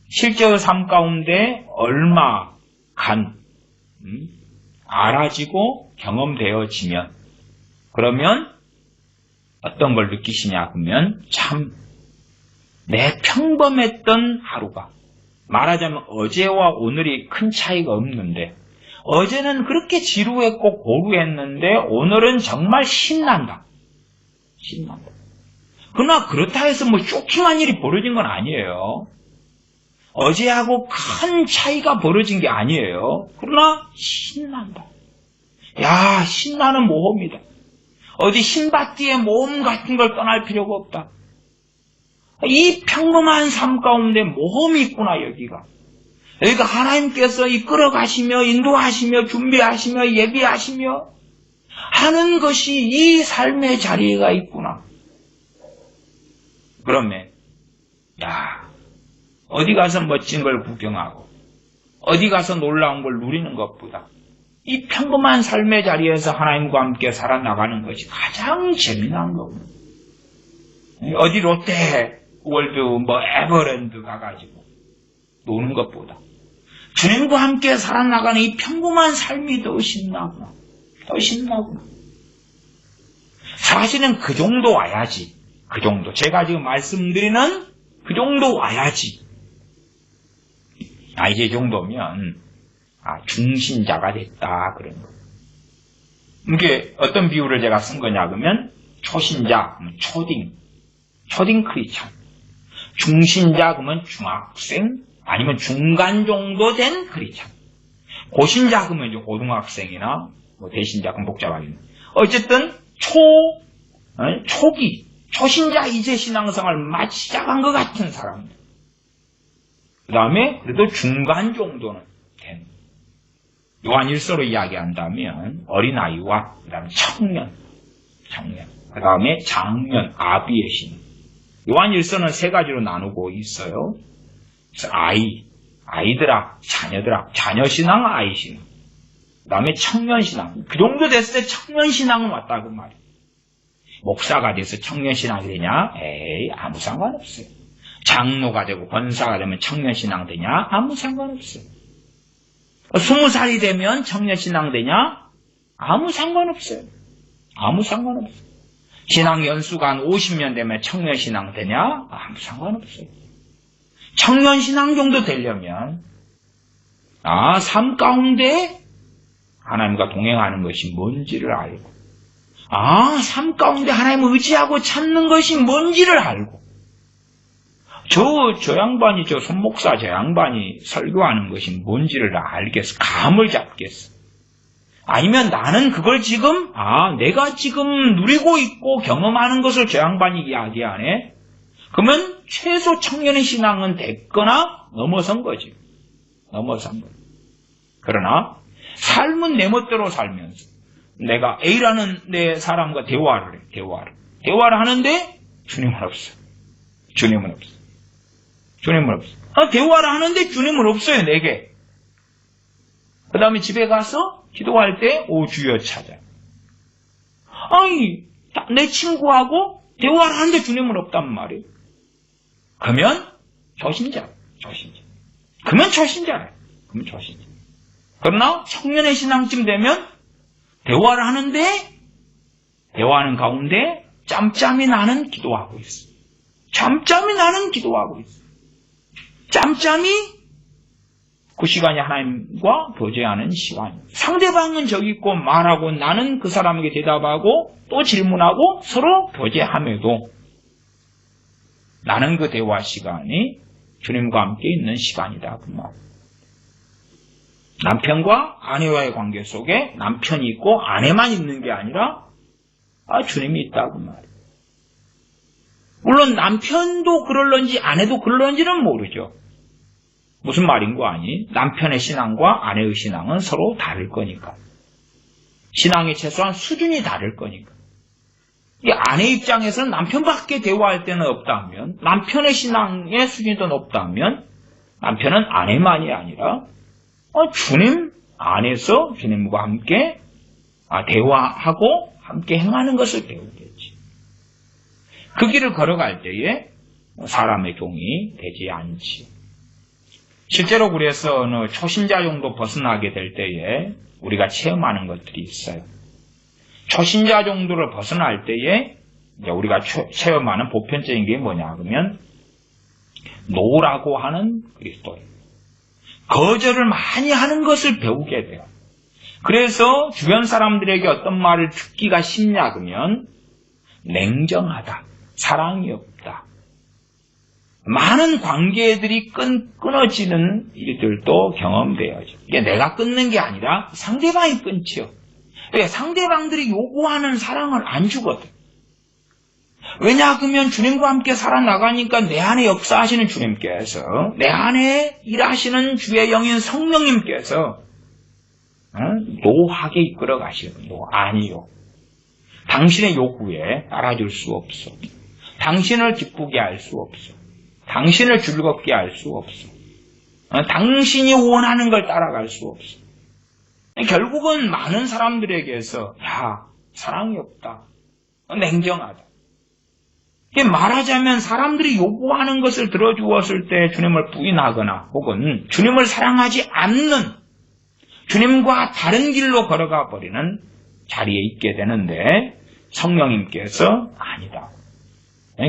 실제의 삶 가운데 얼마 간 알아지고 경험되어지면 그러면 어떤 걸 느끼시냐 그러면 참 내 평범했던 하루가 말하자면 어제와 오늘이 큰 차이가 없는데 어제는 그렇게 지루했고 고루했는데 오늘은 정말 신난다. 신난다. 그러나 그렇다 해서 뭐 쇼킹한 일이 벌어진 건 아니에요. 어제하고 큰 차이가 벌어진 게 아니에요. 그러나 신난다. 야, 신나는 모험이다. 어디 신밧드의 모험 같은 걸 떠날 필요가 없다. 이 평범한 삶 가운데 모험이 있구나, 여기가. 여기가 하나님께서 이끌어가시며 인도하시며 준비하시며 예비하시며 하는 것이 이 삶의 자리가 있구나. 그러면 야, 어디 가서 멋진 걸 구경하고 어디 가서 놀라운 걸 누리는 것보다 이 평범한 삶의 자리에서 하나님과 함께 살아나가는 것이 가장 재미난 거구나. 어디 롯데 월드 에버랜드 가가지고 노는 것보다 주님과 함께 살아나가는 이 평범한 삶이 더 신나구나. 더 신나구나. 사실은 그 정도 와야지. 그 정도. 제가 지금 말씀드리는 그 정도 와야지. 이제 정도면, 중신자가 됐다. 그런 거. 이게 어떤 비유를 제가 쓴 거냐, 그러면, 초신자, 초딩 크리스찬. 중신자, 그러면 중학생, 아니면 중간 정도 된 크리스찬. 고신자, 그러면 이제 고등학생이나, 대신자, 그럼 복잡하겠네. 어쨌든, 초기, 초신자 이제 신앙생활 막 시작한 것 같은 사람들. 그 다음에, 그래도 중간 정도는 된. 요한 1서로 이야기한다면, 어린아이와, 그 다음에 청년. 그 다음에 장년, 아비의 신앙. 요한 1서는 세 가지로 나누고 있어요. 그래서 아이들아, 자녀들아, 자녀신앙, 아이신앙. 그 다음에 청년신앙. 그 정도 됐을 때 청년신앙은 왔다, 그 말이에요. 목사가 돼서 청년신앙이 되냐? 에이, 아무 상관없어요. 장로가 되고 권사가 되면 청년신앙 되냐? 아무 상관없어요. 20살이 되면 청년신앙 되냐? 아무 상관없어요. 아무 상관없어요. 신앙 연수가 한 50년 되면 청년신앙 되냐? 아무 상관없어요. 청년신앙 정도 되려면 삶 가운데 하나님과 동행하는 것이 뭔지를 알고 삶 가운데 하나님을 의지하고 찾는 것이 뭔지를 알고 저 양반이 손목사 저 양반이 설교하는 것이 뭔지를 알겠어. 감을 잡겠어. 아니면 나는 그걸 지금 내가 지금 누리고 있고 경험하는 것을 저 양반이 이야기하네. 그러면 최소 청년의 신앙은 됐거나 넘어선 거지. 넘어선 거지. 그러나 삶은 내 멋대로 살면서 내가 A라는 내 사람과 대화를 해. 대화를 하는데 주님은 없어. 주님은 없어. 대화를 하는데 주님은 없어요, 내게. 그 다음에 집에 가서 기도할 때, 주여 찾아. 내 친구하고 대화를 하는데 주님은 없단 말이에요. 그러면 초신자. 그러면 초신자. 그러나 청년의 신앙쯤 되면 대화를 하는데, 대화하는 가운데 짬짬이 나는 기도하고 있어. 짬짬이 그 시간이 하나님과 교제하는 시간. 상대방은 저기 있고 말하고 나는 그 사람에게 대답하고 또 질문하고 서로 교제함에도 나는 그 대화 시간이 주님과 함께 있는 시간이다. 그 말. 남편과 아내와의 관계 속에 남편이 있고 아내만 있는 게 아니라 주님이 있다. 그 말. 물론 남편도 그럴런지 아내도 그럴런지는 모르죠. 무슨 말인 거 아니? 남편의 신앙과 아내의 신앙은 서로 다를 거니까. 신앙의 최소한 수준이 다를 거니까. 이 아내 입장에서는 남편밖에 대화할 때는 없다면, 남편의 신앙의 수준이 더 높다면, 남편은 아내만이 아니라 주님 안에서 주님과 함께 대화하고 함께 행하는 것을 배우겠지. 그 길을 걸어갈 때에 사람의 종이 되지 않지. 실제로 그래서 초신자 정도 벗어나게 될 때에 우리가 체험하는 것들이 있어요. 초신자 정도를 벗어날 때에 이제 우리가 체험하는 보편적인 게 뭐냐 그러면 노라고 하는 그리스도예요. 거절을 많이 하는 것을 배우게 돼요. 그래서 주변 사람들에게 어떤 말을 듣기가 쉽냐 그러면 냉정하다, 사랑이 없다. 많은 관계들이 끊어지는 일들도 경험되어져. 이게 내가 끊는 게 아니라 상대방이 끊지요. 그러니까 상대방들이 요구하는 사랑을 안 주거든. 왜냐 그러면 주님과 함께 살아나가니까 내 안에 역사하시는 주님께서, 내 안에 일하시는 주의 영인 성령님께서 노하게 이끌어 가시거든요. 아니요. 당신의 요구에 따라줄 수 없어. 당신을 기쁘게 할 수 없어. 당신을 즐겁게 할 수 없어. 당신이 원하는 걸 따라갈 수 없어. 결국은 많은 사람들에게서 사랑이 없다. 냉정하다. 말하자면 사람들이 요구하는 것을 들어주었을 때 주님을 부인하거나 혹은 주님을 사랑하지 않는 주님과 다른 길로 걸어가 버리는 자리에 있게 되는데 성령님께서 아니다.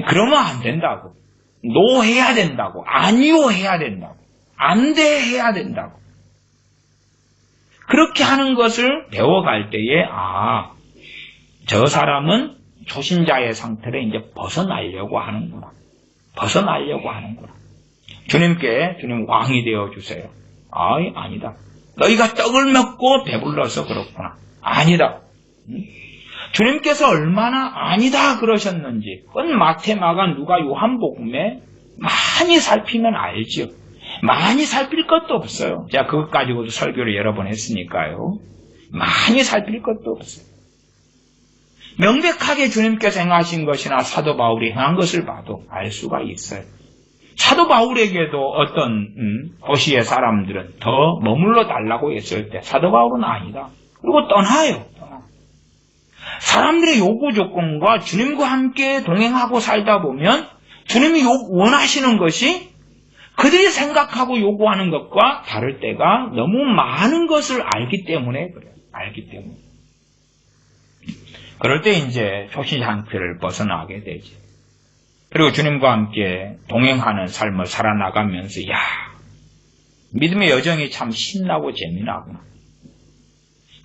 그러면 안 된다고. 노해야 된다고. 아니요 해야 된다고. 안 돼 해야 된다고. 그렇게 하는 것을 배워갈 때에 저 사람은 초신자의 상태를 이제 벗어나려고 하는구나. 벗어나려고 하는구나. 주님 왕이 되어주세요. 아니다. 너희가 떡을 먹고 배불러서 그렇구나. 아니다. 주님께서 얼마나 아니다 그러셨는지 마태, 마가, 누가, 요한복음에 많이 살피면 알지요. 많이 살필 것도 없어요. 제가 그것 가지고도 설교를 여러 번 했으니까요. 많이 살필 것도 없어요. 명백하게 주님께서 행하신 것이나 사도 바울이 행한 것을 봐도 알 수가 있어요. 사도 바울에게도 어떤 도시의 사람들은 더 머물러 달라고 했을 때 사도 바울은 아니다. 그리고 떠나요. 사람들의 요구 조건과 주님과 함께 동행하고 살다 보면 주님이 원하시는 것이 그들이 생각하고 요구하는 것과 다를 때가 너무 많은 것을 알기 때문에 그래요. 알기 때문에. 그럴 때 이제 초신 상태를 벗어나게 되지. 그리고 주님과 함께 동행하는 삶을 살아나가면서 믿음의 여정이 참 신나고 재미나구나.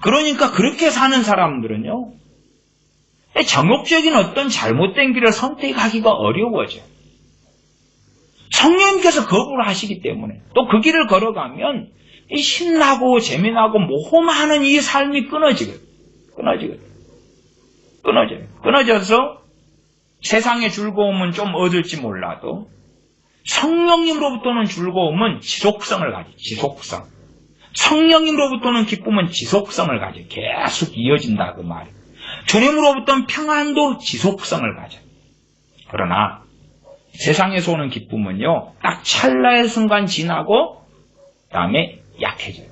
그러니까 그렇게 사는 사람들은요. 정욕적인 어떤 잘못된 길을 선택하기가 어려워져요. 성령님께서 거부를 하시기 때문에 또 그 길을 걸어가면 신나고 재미나고 모험하는 이 삶이 끊어져요. 끊어져서 세상의 즐거움은 좀 얻을지 몰라도 성령님으로부터는 즐거움은 지속성을 가져. 지속성. 성령님으로부터는 기쁨은 지속성을 가져. 계속 이어진다 그 말이에요. 주님으로부터는 평안도 지속성을 가져. 그러나 세상에서 오는 기쁨은요, 딱 찰나의 순간 지나고 다음에 약해져요.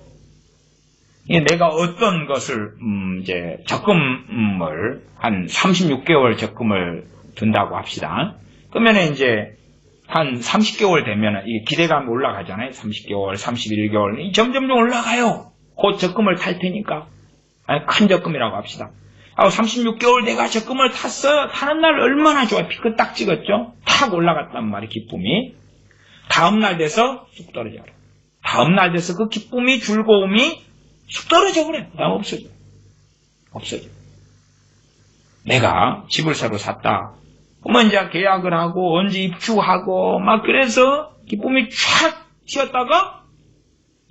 내가 어떤 것을 이제 적금을 한 36개월 적금을 둔다고 합시다. 그러면 이제 한 30개월 되면 이 기대감이 올라가잖아요. 30개월, 31개월 점점 올라가요. 곧 적금을 탈 테니까. 큰 적금이라고 합시다. 36개월 내가 적금을 탔어요. 타는 날 얼마나 좋아요. 피크 딱 찍었죠. 탁 올라갔단 말이에요. 기쁨이. 다음날 돼서 쑥 떨어져 버려요. 다음날 돼서 그 기쁨이 즐거움이 쑥 떨어져 버려요. 그다음 없어져. 내가 집을 새로 샀다. 그러면 이제 계약을 하고 언제 입주하고 막 그래서 기쁨이 쫙 튀었다가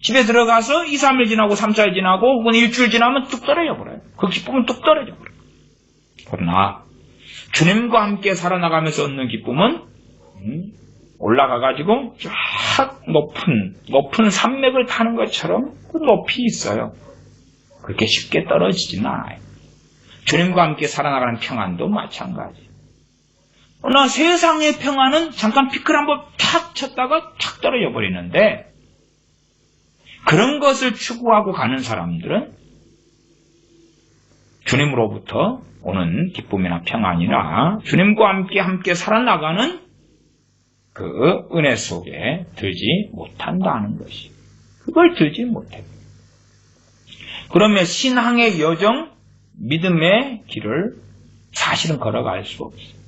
집에 들어가서 2, 3일 지나고 3, 4일 지나고 혹은 일주일 지나면 뚝 떨어져 버려요. 그 기쁨은 뚝 떨어져 버려요. 그러나 주님과 함께 살아나가면서 얻는 기쁨은 올라가가지고 쫙 높은 산맥을 타는 것처럼 그 높이 있어요. 그렇게 쉽게 떨어지지는 않아요. 주님과 함께 살아나가는 평안도 마찬가지. 그러나 세상의 평안은 잠깐 피클 한번 탁 쳤다가 탁 떨어져 버리는데 그런 것을 추구하고 가는 사람들은 주님으로부터 오는 기쁨이나 평안이나 주님과 함께 살아나가는 그 은혜 속에 들지 못한다는 것이. 그걸 들지 못해. 그러면 신앙의 여정, 믿음의 길을 사실은 걸어갈 수 없어.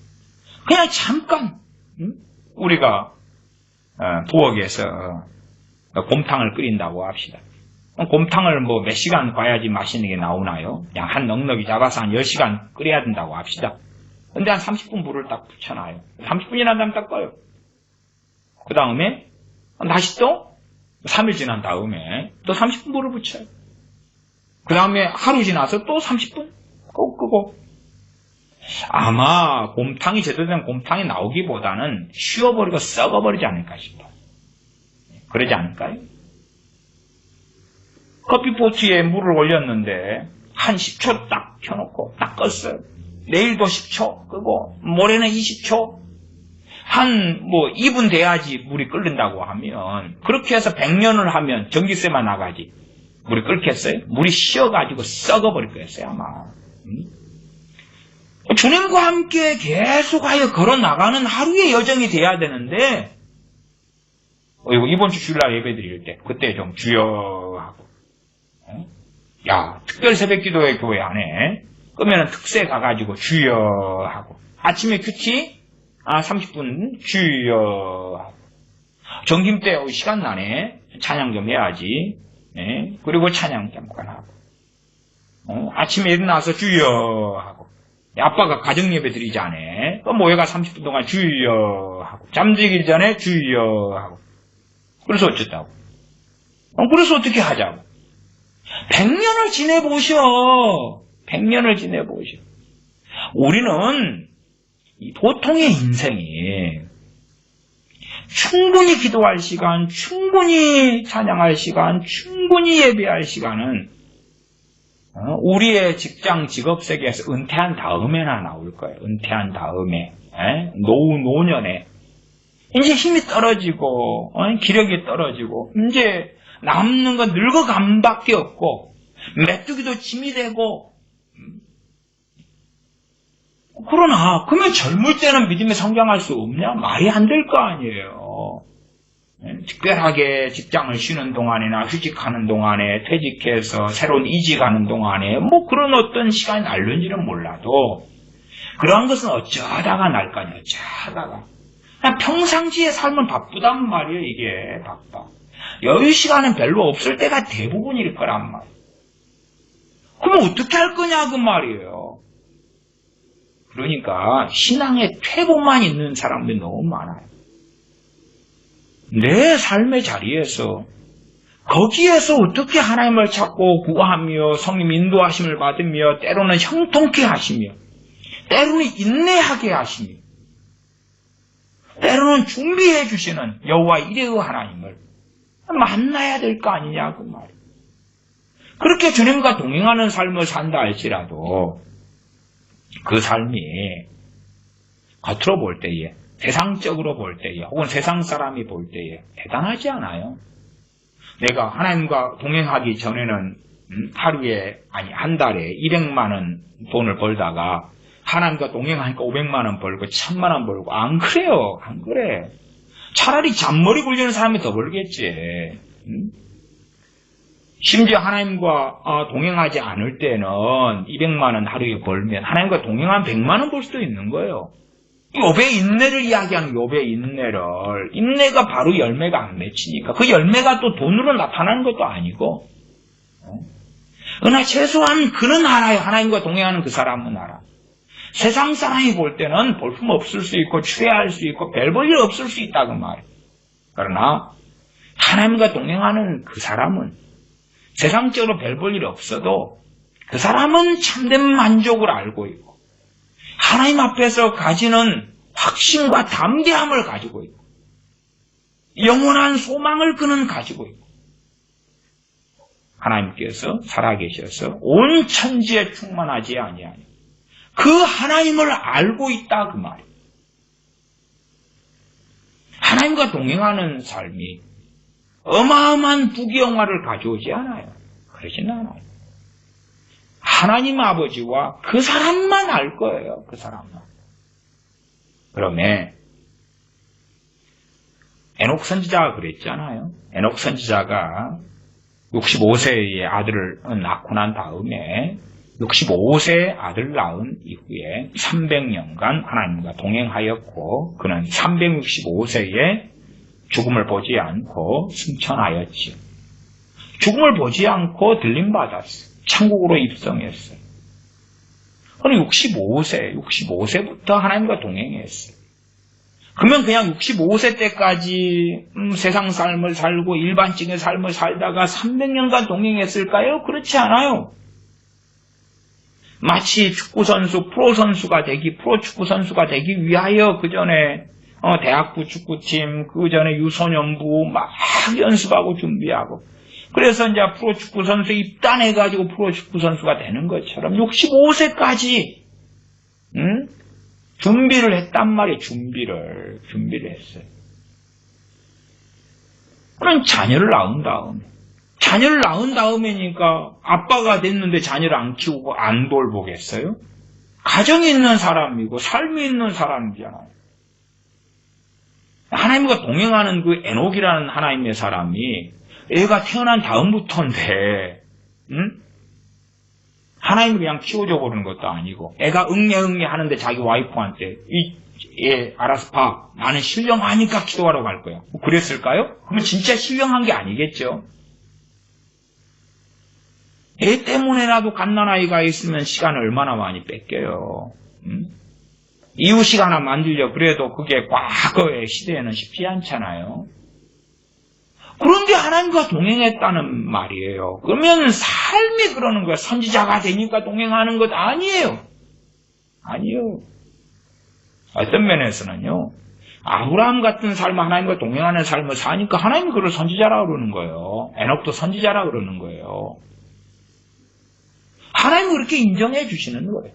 그냥 잠깐 우리가 부엌에서 곰탕을 끓인다고 합시다. 곰탕을 뭐 몇 시간 봐야지 맛있는 게 나오나요? 그냥 한 넉넉이 잡아서 한 10시간 끓여야 된다고 합시다. 근데 한 30분 불을 딱 붙여놔요. 30분이나 되면 딱 꺼요. 그 다음에 다시 또 3일 지난 다음에 또 30분 불을 붙여요. 그 다음에 하루 지나서 또 30분 꼭 끄고. 아마 곰탕이 제대로 된 곰탕이 나오기보다는 쉬어버리고 썩어버리지 않을까 싶어요. 그러지 않을까요? 커피포트에 물을 올렸는데 한 10초 딱 켜놓고 딱 껐어요. 내일도 10초 끄고 모레는 20초 한 2분 돼야지 물이 끓는다고 하면 그렇게 해서 100년을 하면 전기세만 나가지 물이 끓겠어요? 물이 식어가지고 썩어버릴 거였어요 아마. 주님과 함께 계속하여 걸어나가는 하루의 여정이 돼야 되는데 이번 주 주일날 예배 드릴 때 그때 좀 주여 하고 야 특별 새벽기도회 교회 안에 그러면 특세 가가지고 주여 하고 아침에 큐티 30분 주여 하고 정김 때 시간 나네 찬양 좀 해야지. 그리고 찬양 잠깐 하고 아침에 일어나서 주여 하고 아빠가 가정예배 드리지 않아. 모여가 30분 동안 주여 하고 잠들기 전에 주여 하고 그래서 어쨌다고? 그래서 어떻게 하자고? 100년을 지내보셔. 100년을 지내보셔. 우리는 보통의 인생이 충분히 기도할 시간, 충분히 찬양할 시간, 충분히 예배할 시간은 우리의 직장, 직업 세계에서 은퇴한 다음에나 나올 거예요. 은퇴한 다음에. 노년에. 이제 힘이 떨어지고, 기력이 떨어지고, 이제 남는 건 늙어감밖에 없고, 메뚜기도 짐이 되고, 그러나, 그러면 젊을 때는 믿음에 성장할 수 없냐? 말이 안 될 거 아니에요. 특별하게 직장을 쉬는 동안이나 휴직하는 동안에 퇴직해서 새로운 이직하는 동안에 그런 어떤 시간이 날는지는 몰라도 그러한 것은 어쩌다가 날 거 아니에요. 어쩌다가. 그냥 평상시의 삶은 바쁘단 말이에요. 이게 바빠. 여유 시간은 별로 없을 때가 대부분일 거란 말이에요. 그럼 어떻게 할 거냐 그 말이에요. 그러니까 신앙의 퇴보만 있는 사람들이 너무 많아요. 내 삶의 자리에서 거기에서 어떻게 하나님을 찾고 구하며 성령 인도하심을 받으며 때로는 형통케 하시며 때로는 인내하게 하시며 때로는 준비해 주시는 여호와 이레의 하나님을 만나야 될 거 아니냐 그 말이에요. 그렇게 주님과 동행하는 삶을 산다 할지라도 그 삶이 겉으로 볼 때에 세상적으로 볼 때에 혹은 세상 사람이 볼 때에 대단하지 않아요? 내가 하나님과 동행하기 전에는 하루에 한 달에 200만 원 돈을 벌다가 하나님과 동행하니까 500만 원 벌고 1000만 원 벌고 안 그래요. 안 그래. 차라리 잔머리 굴리는 사람이 더 벌겠지. 심지어 하나님과 동행하지 않을 때는 200만 원 하루에 벌면 하나님과 동행하면 100만 원 벌 수도 있는 거예요. 욥의 인내를 이야기하는 욥의 인내를 인내가 바로 열매가 안 맺히니까 그 열매가 또 돈으로 나타나는 것도 아니고 그러나 최소한 그는 알아요. 하나님과 동행하는 그 사람은 알아. 세상 사람이 볼 때는 볼품 없을 수 있고 추해할 수 있고 별 볼 일 없을 수 있다 그 말이에요. 그러나 하나님과 동행하는 그 사람은 세상적으로 별 볼 일이 없어도 그 사람은 참된 만족을 알고 있고 하나님 앞에서 가지는 확신과 담대함을 가지고 있고 영원한 소망을 그는 가지고 있고 하나님께서 살아계셔서 온 천지에 충만하지 아니하니 그 하나님을 알고 있다 그 말이에요. 하나님과 동행하는 삶이 어마어마한 부귀영화를 가져오지 않아요. 그러지는 않아요. 하나님 아버지와 그 사람만 알 거예요. 그 사람만. 그러면 에녹 선지자가 그랬잖아요. 에녹 선지자가 65세의 아들을 낳고 난 다음에 65세 아들 낳은 이후에 300년간 하나님과 동행하였고 그는 365세에 죽음을 보지 않고 승천하였지요. 죽음을 보지 않고 들림받았어요. 천국으로 입성했어요. 그는 65세부터 하나님과 동행했어요. 그러면 그냥 65세 때까지 세상 삶을 살고 일반적인 삶을 살다가 300년간 동행했을까요? 그렇지 않아요. 마치 축구선수, 프로축구선수가 되기 위하여 그 전에 대학부 축구팀, 그 전에 유소년부 막 연습하고 준비하고 그래서 이제 프로축구선수 입단해가지고 프로축구선수가 되는 것처럼 65세까지 준비를 했단 말이에요. 준비를 했어요. 그럼 자녀를 낳은 다음에니까 아빠가 됐는데 자녀를 안 키우고 안 돌보겠어요? 가정이 있는 사람이고 삶이 있는 사람이잖아요. 하나님과 동행하는 그 에녹이라는 하나님의 사람이 애가 태어난 다음부터인데 하나님이 그냥 키워줘 버리는 것도 아니고 애가 응애 하는데 자기 와이프한테 예, 알아서 봐. 나는 신령하니까 기도하러 갈 거야. 그랬을까요? 그러면 진짜 신령한 게 아니겠죠. 애 때문에라도 갓난아이가 있으면 시간을 얼마나 많이 뺏겨요. 이웃이 하나 만들려 그래도 그게 과거의 시대에는 쉽지 않잖아요. 그런데 하나님과 동행했다는 말이에요. 그러면 삶이 그러는 거예요. 선지자가 되니까 동행하는 것 아니에요. 아니요. 어떤 면에서는요. 아브라함 같은 삶을 하나님과 동행하는 삶을 사니까 하나님이 그를 선지자라고 그러는 거예요. 에녹도 선지자라고 그러는 거예요. 하나님이 그렇게 인정해 주시는 거예요.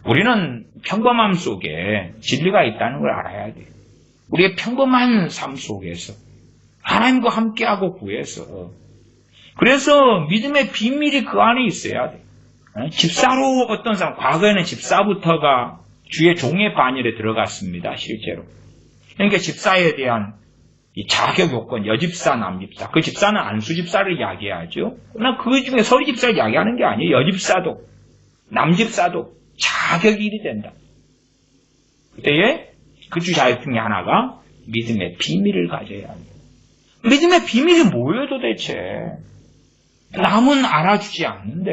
우리는 평범함 속에 진리가 있다는 걸 알아야 돼요. 우리의 평범한 삶 속에서 하나님과 함께하고 구해서 그래서 믿음의 비밀이 그 안에 있어야 돼요. 집사로 어떤 사람, 과거에는 집사부터가 주의 종의 반열에 들어갔습니다. 실제로. 그러니까 집사에 대한 이 자격 요건, 여집사, 남집사. 그 집사는 안수집사를 이야기하죠. 그러나 그 중에 서리집사를 이야기하는 게 아니에요. 여집사도, 남집사도 자격이 일이 된다. 그때에 그 주 자격 중에 하나가 믿음의 비밀을 가져야 합니다. 믿음의 비밀이 뭐예요 도대체? 남은 알아주지 않는데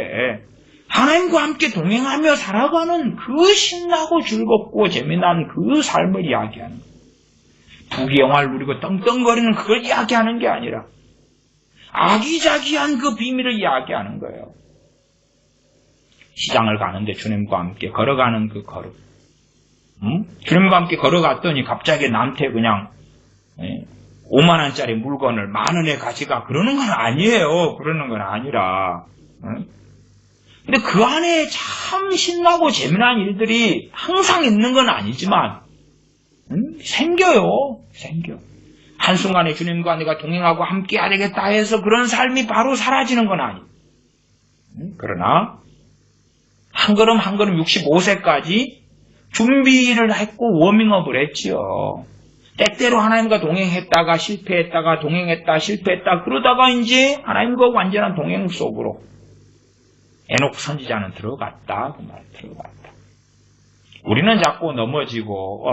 하나님과 함께 동행하며 살아가는 그 신나고 즐겁고 재미난 그 삶을 이야기하는 거예요. 부귀영화를 누리고 떵떵거리는 그걸 이야기하는 게 아니라 아기자기한 그 비밀을 이야기하는 거예요. 시장을 가는데 주님과 함께 걸어가는 그 걸음. 주님과 함께 걸어갔더니 갑자기 나한테 그냥 5만 원짜리 물건을 10,000원에 가져가 그러는 건 아니에요. 그러는 건 아니라 근데 그 안에 참 신나고 재미난 일들이 항상 있는 건 아니지만 생겨요. 한순간에 주님과 내가 동행하고 함께 해야 되겠다 해서 그런 삶이 바로 사라지는 건 아니에요. 그러나 한 걸음 한 걸음 65세까지 준비를 했고 워밍업을 했지요. 때때로 하나님과 동행했다가 실패했다가 동행했다 실패했다 그러다가 이제 하나님과 완전한 동행 속으로 에녹 선지자는 들어갔다. 그 말 들어갔다. 우리는 자꾸 넘어지고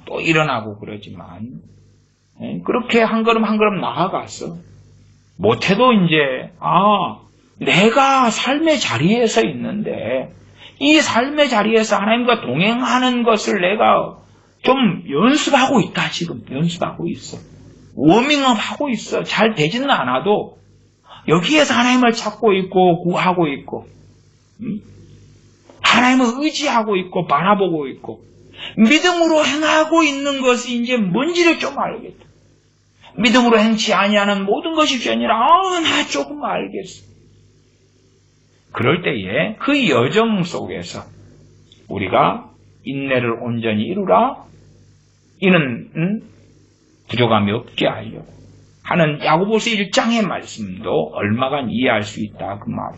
또 일어나고 그러지만 그렇게 한 걸음 한 걸음 나아가서 못해도 이제 내가 삶의 자리에서 있는데 이 삶의 자리에서 하나님과 동행하는 것을 내가 좀 연습하고 있다. 지금 연습하고 있어. 워밍업 하고 있어. 잘 되지는 않아도 여기에서 하나님을 찾고 있고 구하고 있고 하나님을 의지하고 있고 바라보고 있고 믿음으로 행하고 있는 것이 이제 뭔지를 좀 알겠다. 믿음으로 행치 아니하는 모든 것이 아니라 나 조금 알겠어. 그럴 때에 그 여정 속에서 우리가 인내를 온전히 이루라. 이는 부족함이 없게 하려고 하는 야고보서 1장의 말씀도 얼마간 이해할 수 있다. 그 말.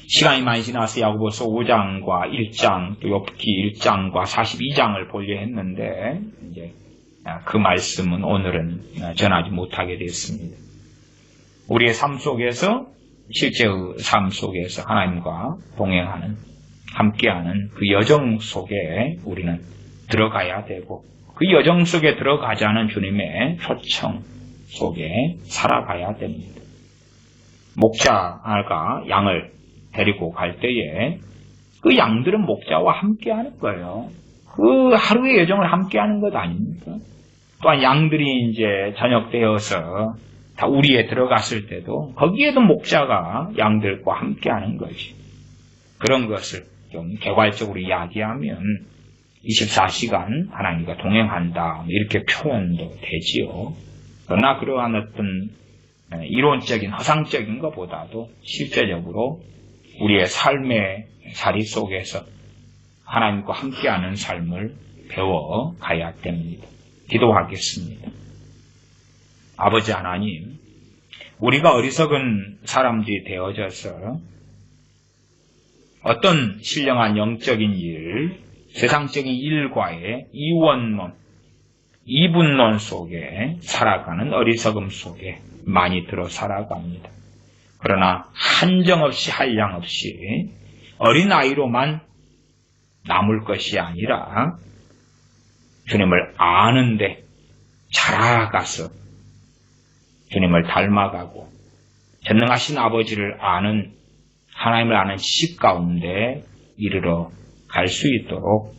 시간이 많이 지나서 야고보서 5장과 1장, 또 욥기 1장과 42장을 보려 했는데 이제 그 말씀은 오늘은 전하지 못하게 됐습니다. 우리의 삶 속에서 실제의 삶 속에서 하나님과 동행하는, 함께하는 그 여정 속에 우리는 들어가야 되고 그 여정 속에 들어가자는 주님의 초청 속에 살아가야 됩니다. 목자가 양을 데리고 갈 때에 그 양들은 목자와 함께하는 거예요. 그 하루의 여정을 함께하는 것 아닙니까? 또한 양들이 이제 저녁 되어서 다 우리에 들어갔을 때도 거기에도 목자가 양들과 함께하는 거지. 그런 것을 좀 개괄적으로 이야기하면 24시간 하나님과 동행한다 이렇게 표현도 되지요. 그러나 그러한 어떤 이론적인 허상적인 것보다도 실제적으로 우리의 삶의 자리 속에서 하나님과 함께하는 삶을 배워가야 됩니다. 기도하겠습니다. 아버지 하나님, 우리가 어리석은 사람들이 되어져서 어떤 신령한 영적인 일, 세상적인 일과의 이원론, 이분론 속에 살아가는 어리석음 속에 많이 들어 살아갑니다. 그러나 한정없이 한량없이 어린아이로만 남을 것이 아니라 주님을 아는데 자라가서 주님을 닮아가고 전능하신 아버지를 아는, 하나님을 아는 지식 가운데 이르러 갈 수 있도록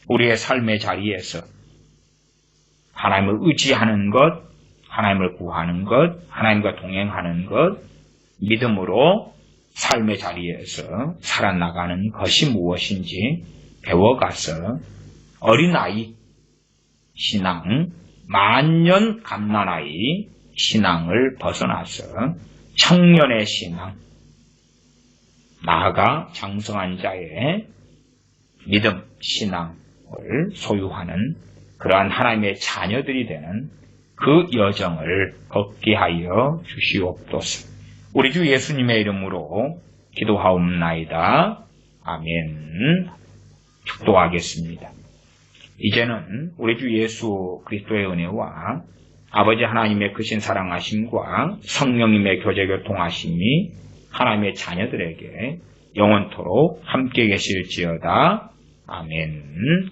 우리의 삶의 자리에서 하나님을 의지하는 것, 하나님을 구하는 것, 하나님과 동행하는 것, 믿음으로 삶의 자리에서 살아나가는 것이 무엇인지 배워가서 어린아이 신앙, 만년 갓난아이 신앙을 벗어나서 청년의 신앙, 나아가 장성한 자의 믿음, 신앙을 소유하는 그러한 하나님의 자녀들이 되는 그 여정을 걷게 하여 주시옵소서. 우리 주 예수님의 이름으로 기도하옵나이다. 아멘. 축도하겠습니다. 이제는 우리 주 예수 그리스도의 은혜와 아버지 하나님의 크신 사랑하심과 성령님의 교제 교통하심이 하나님의 자녀들에게 영원토록 함께 계실지어다. 아멘.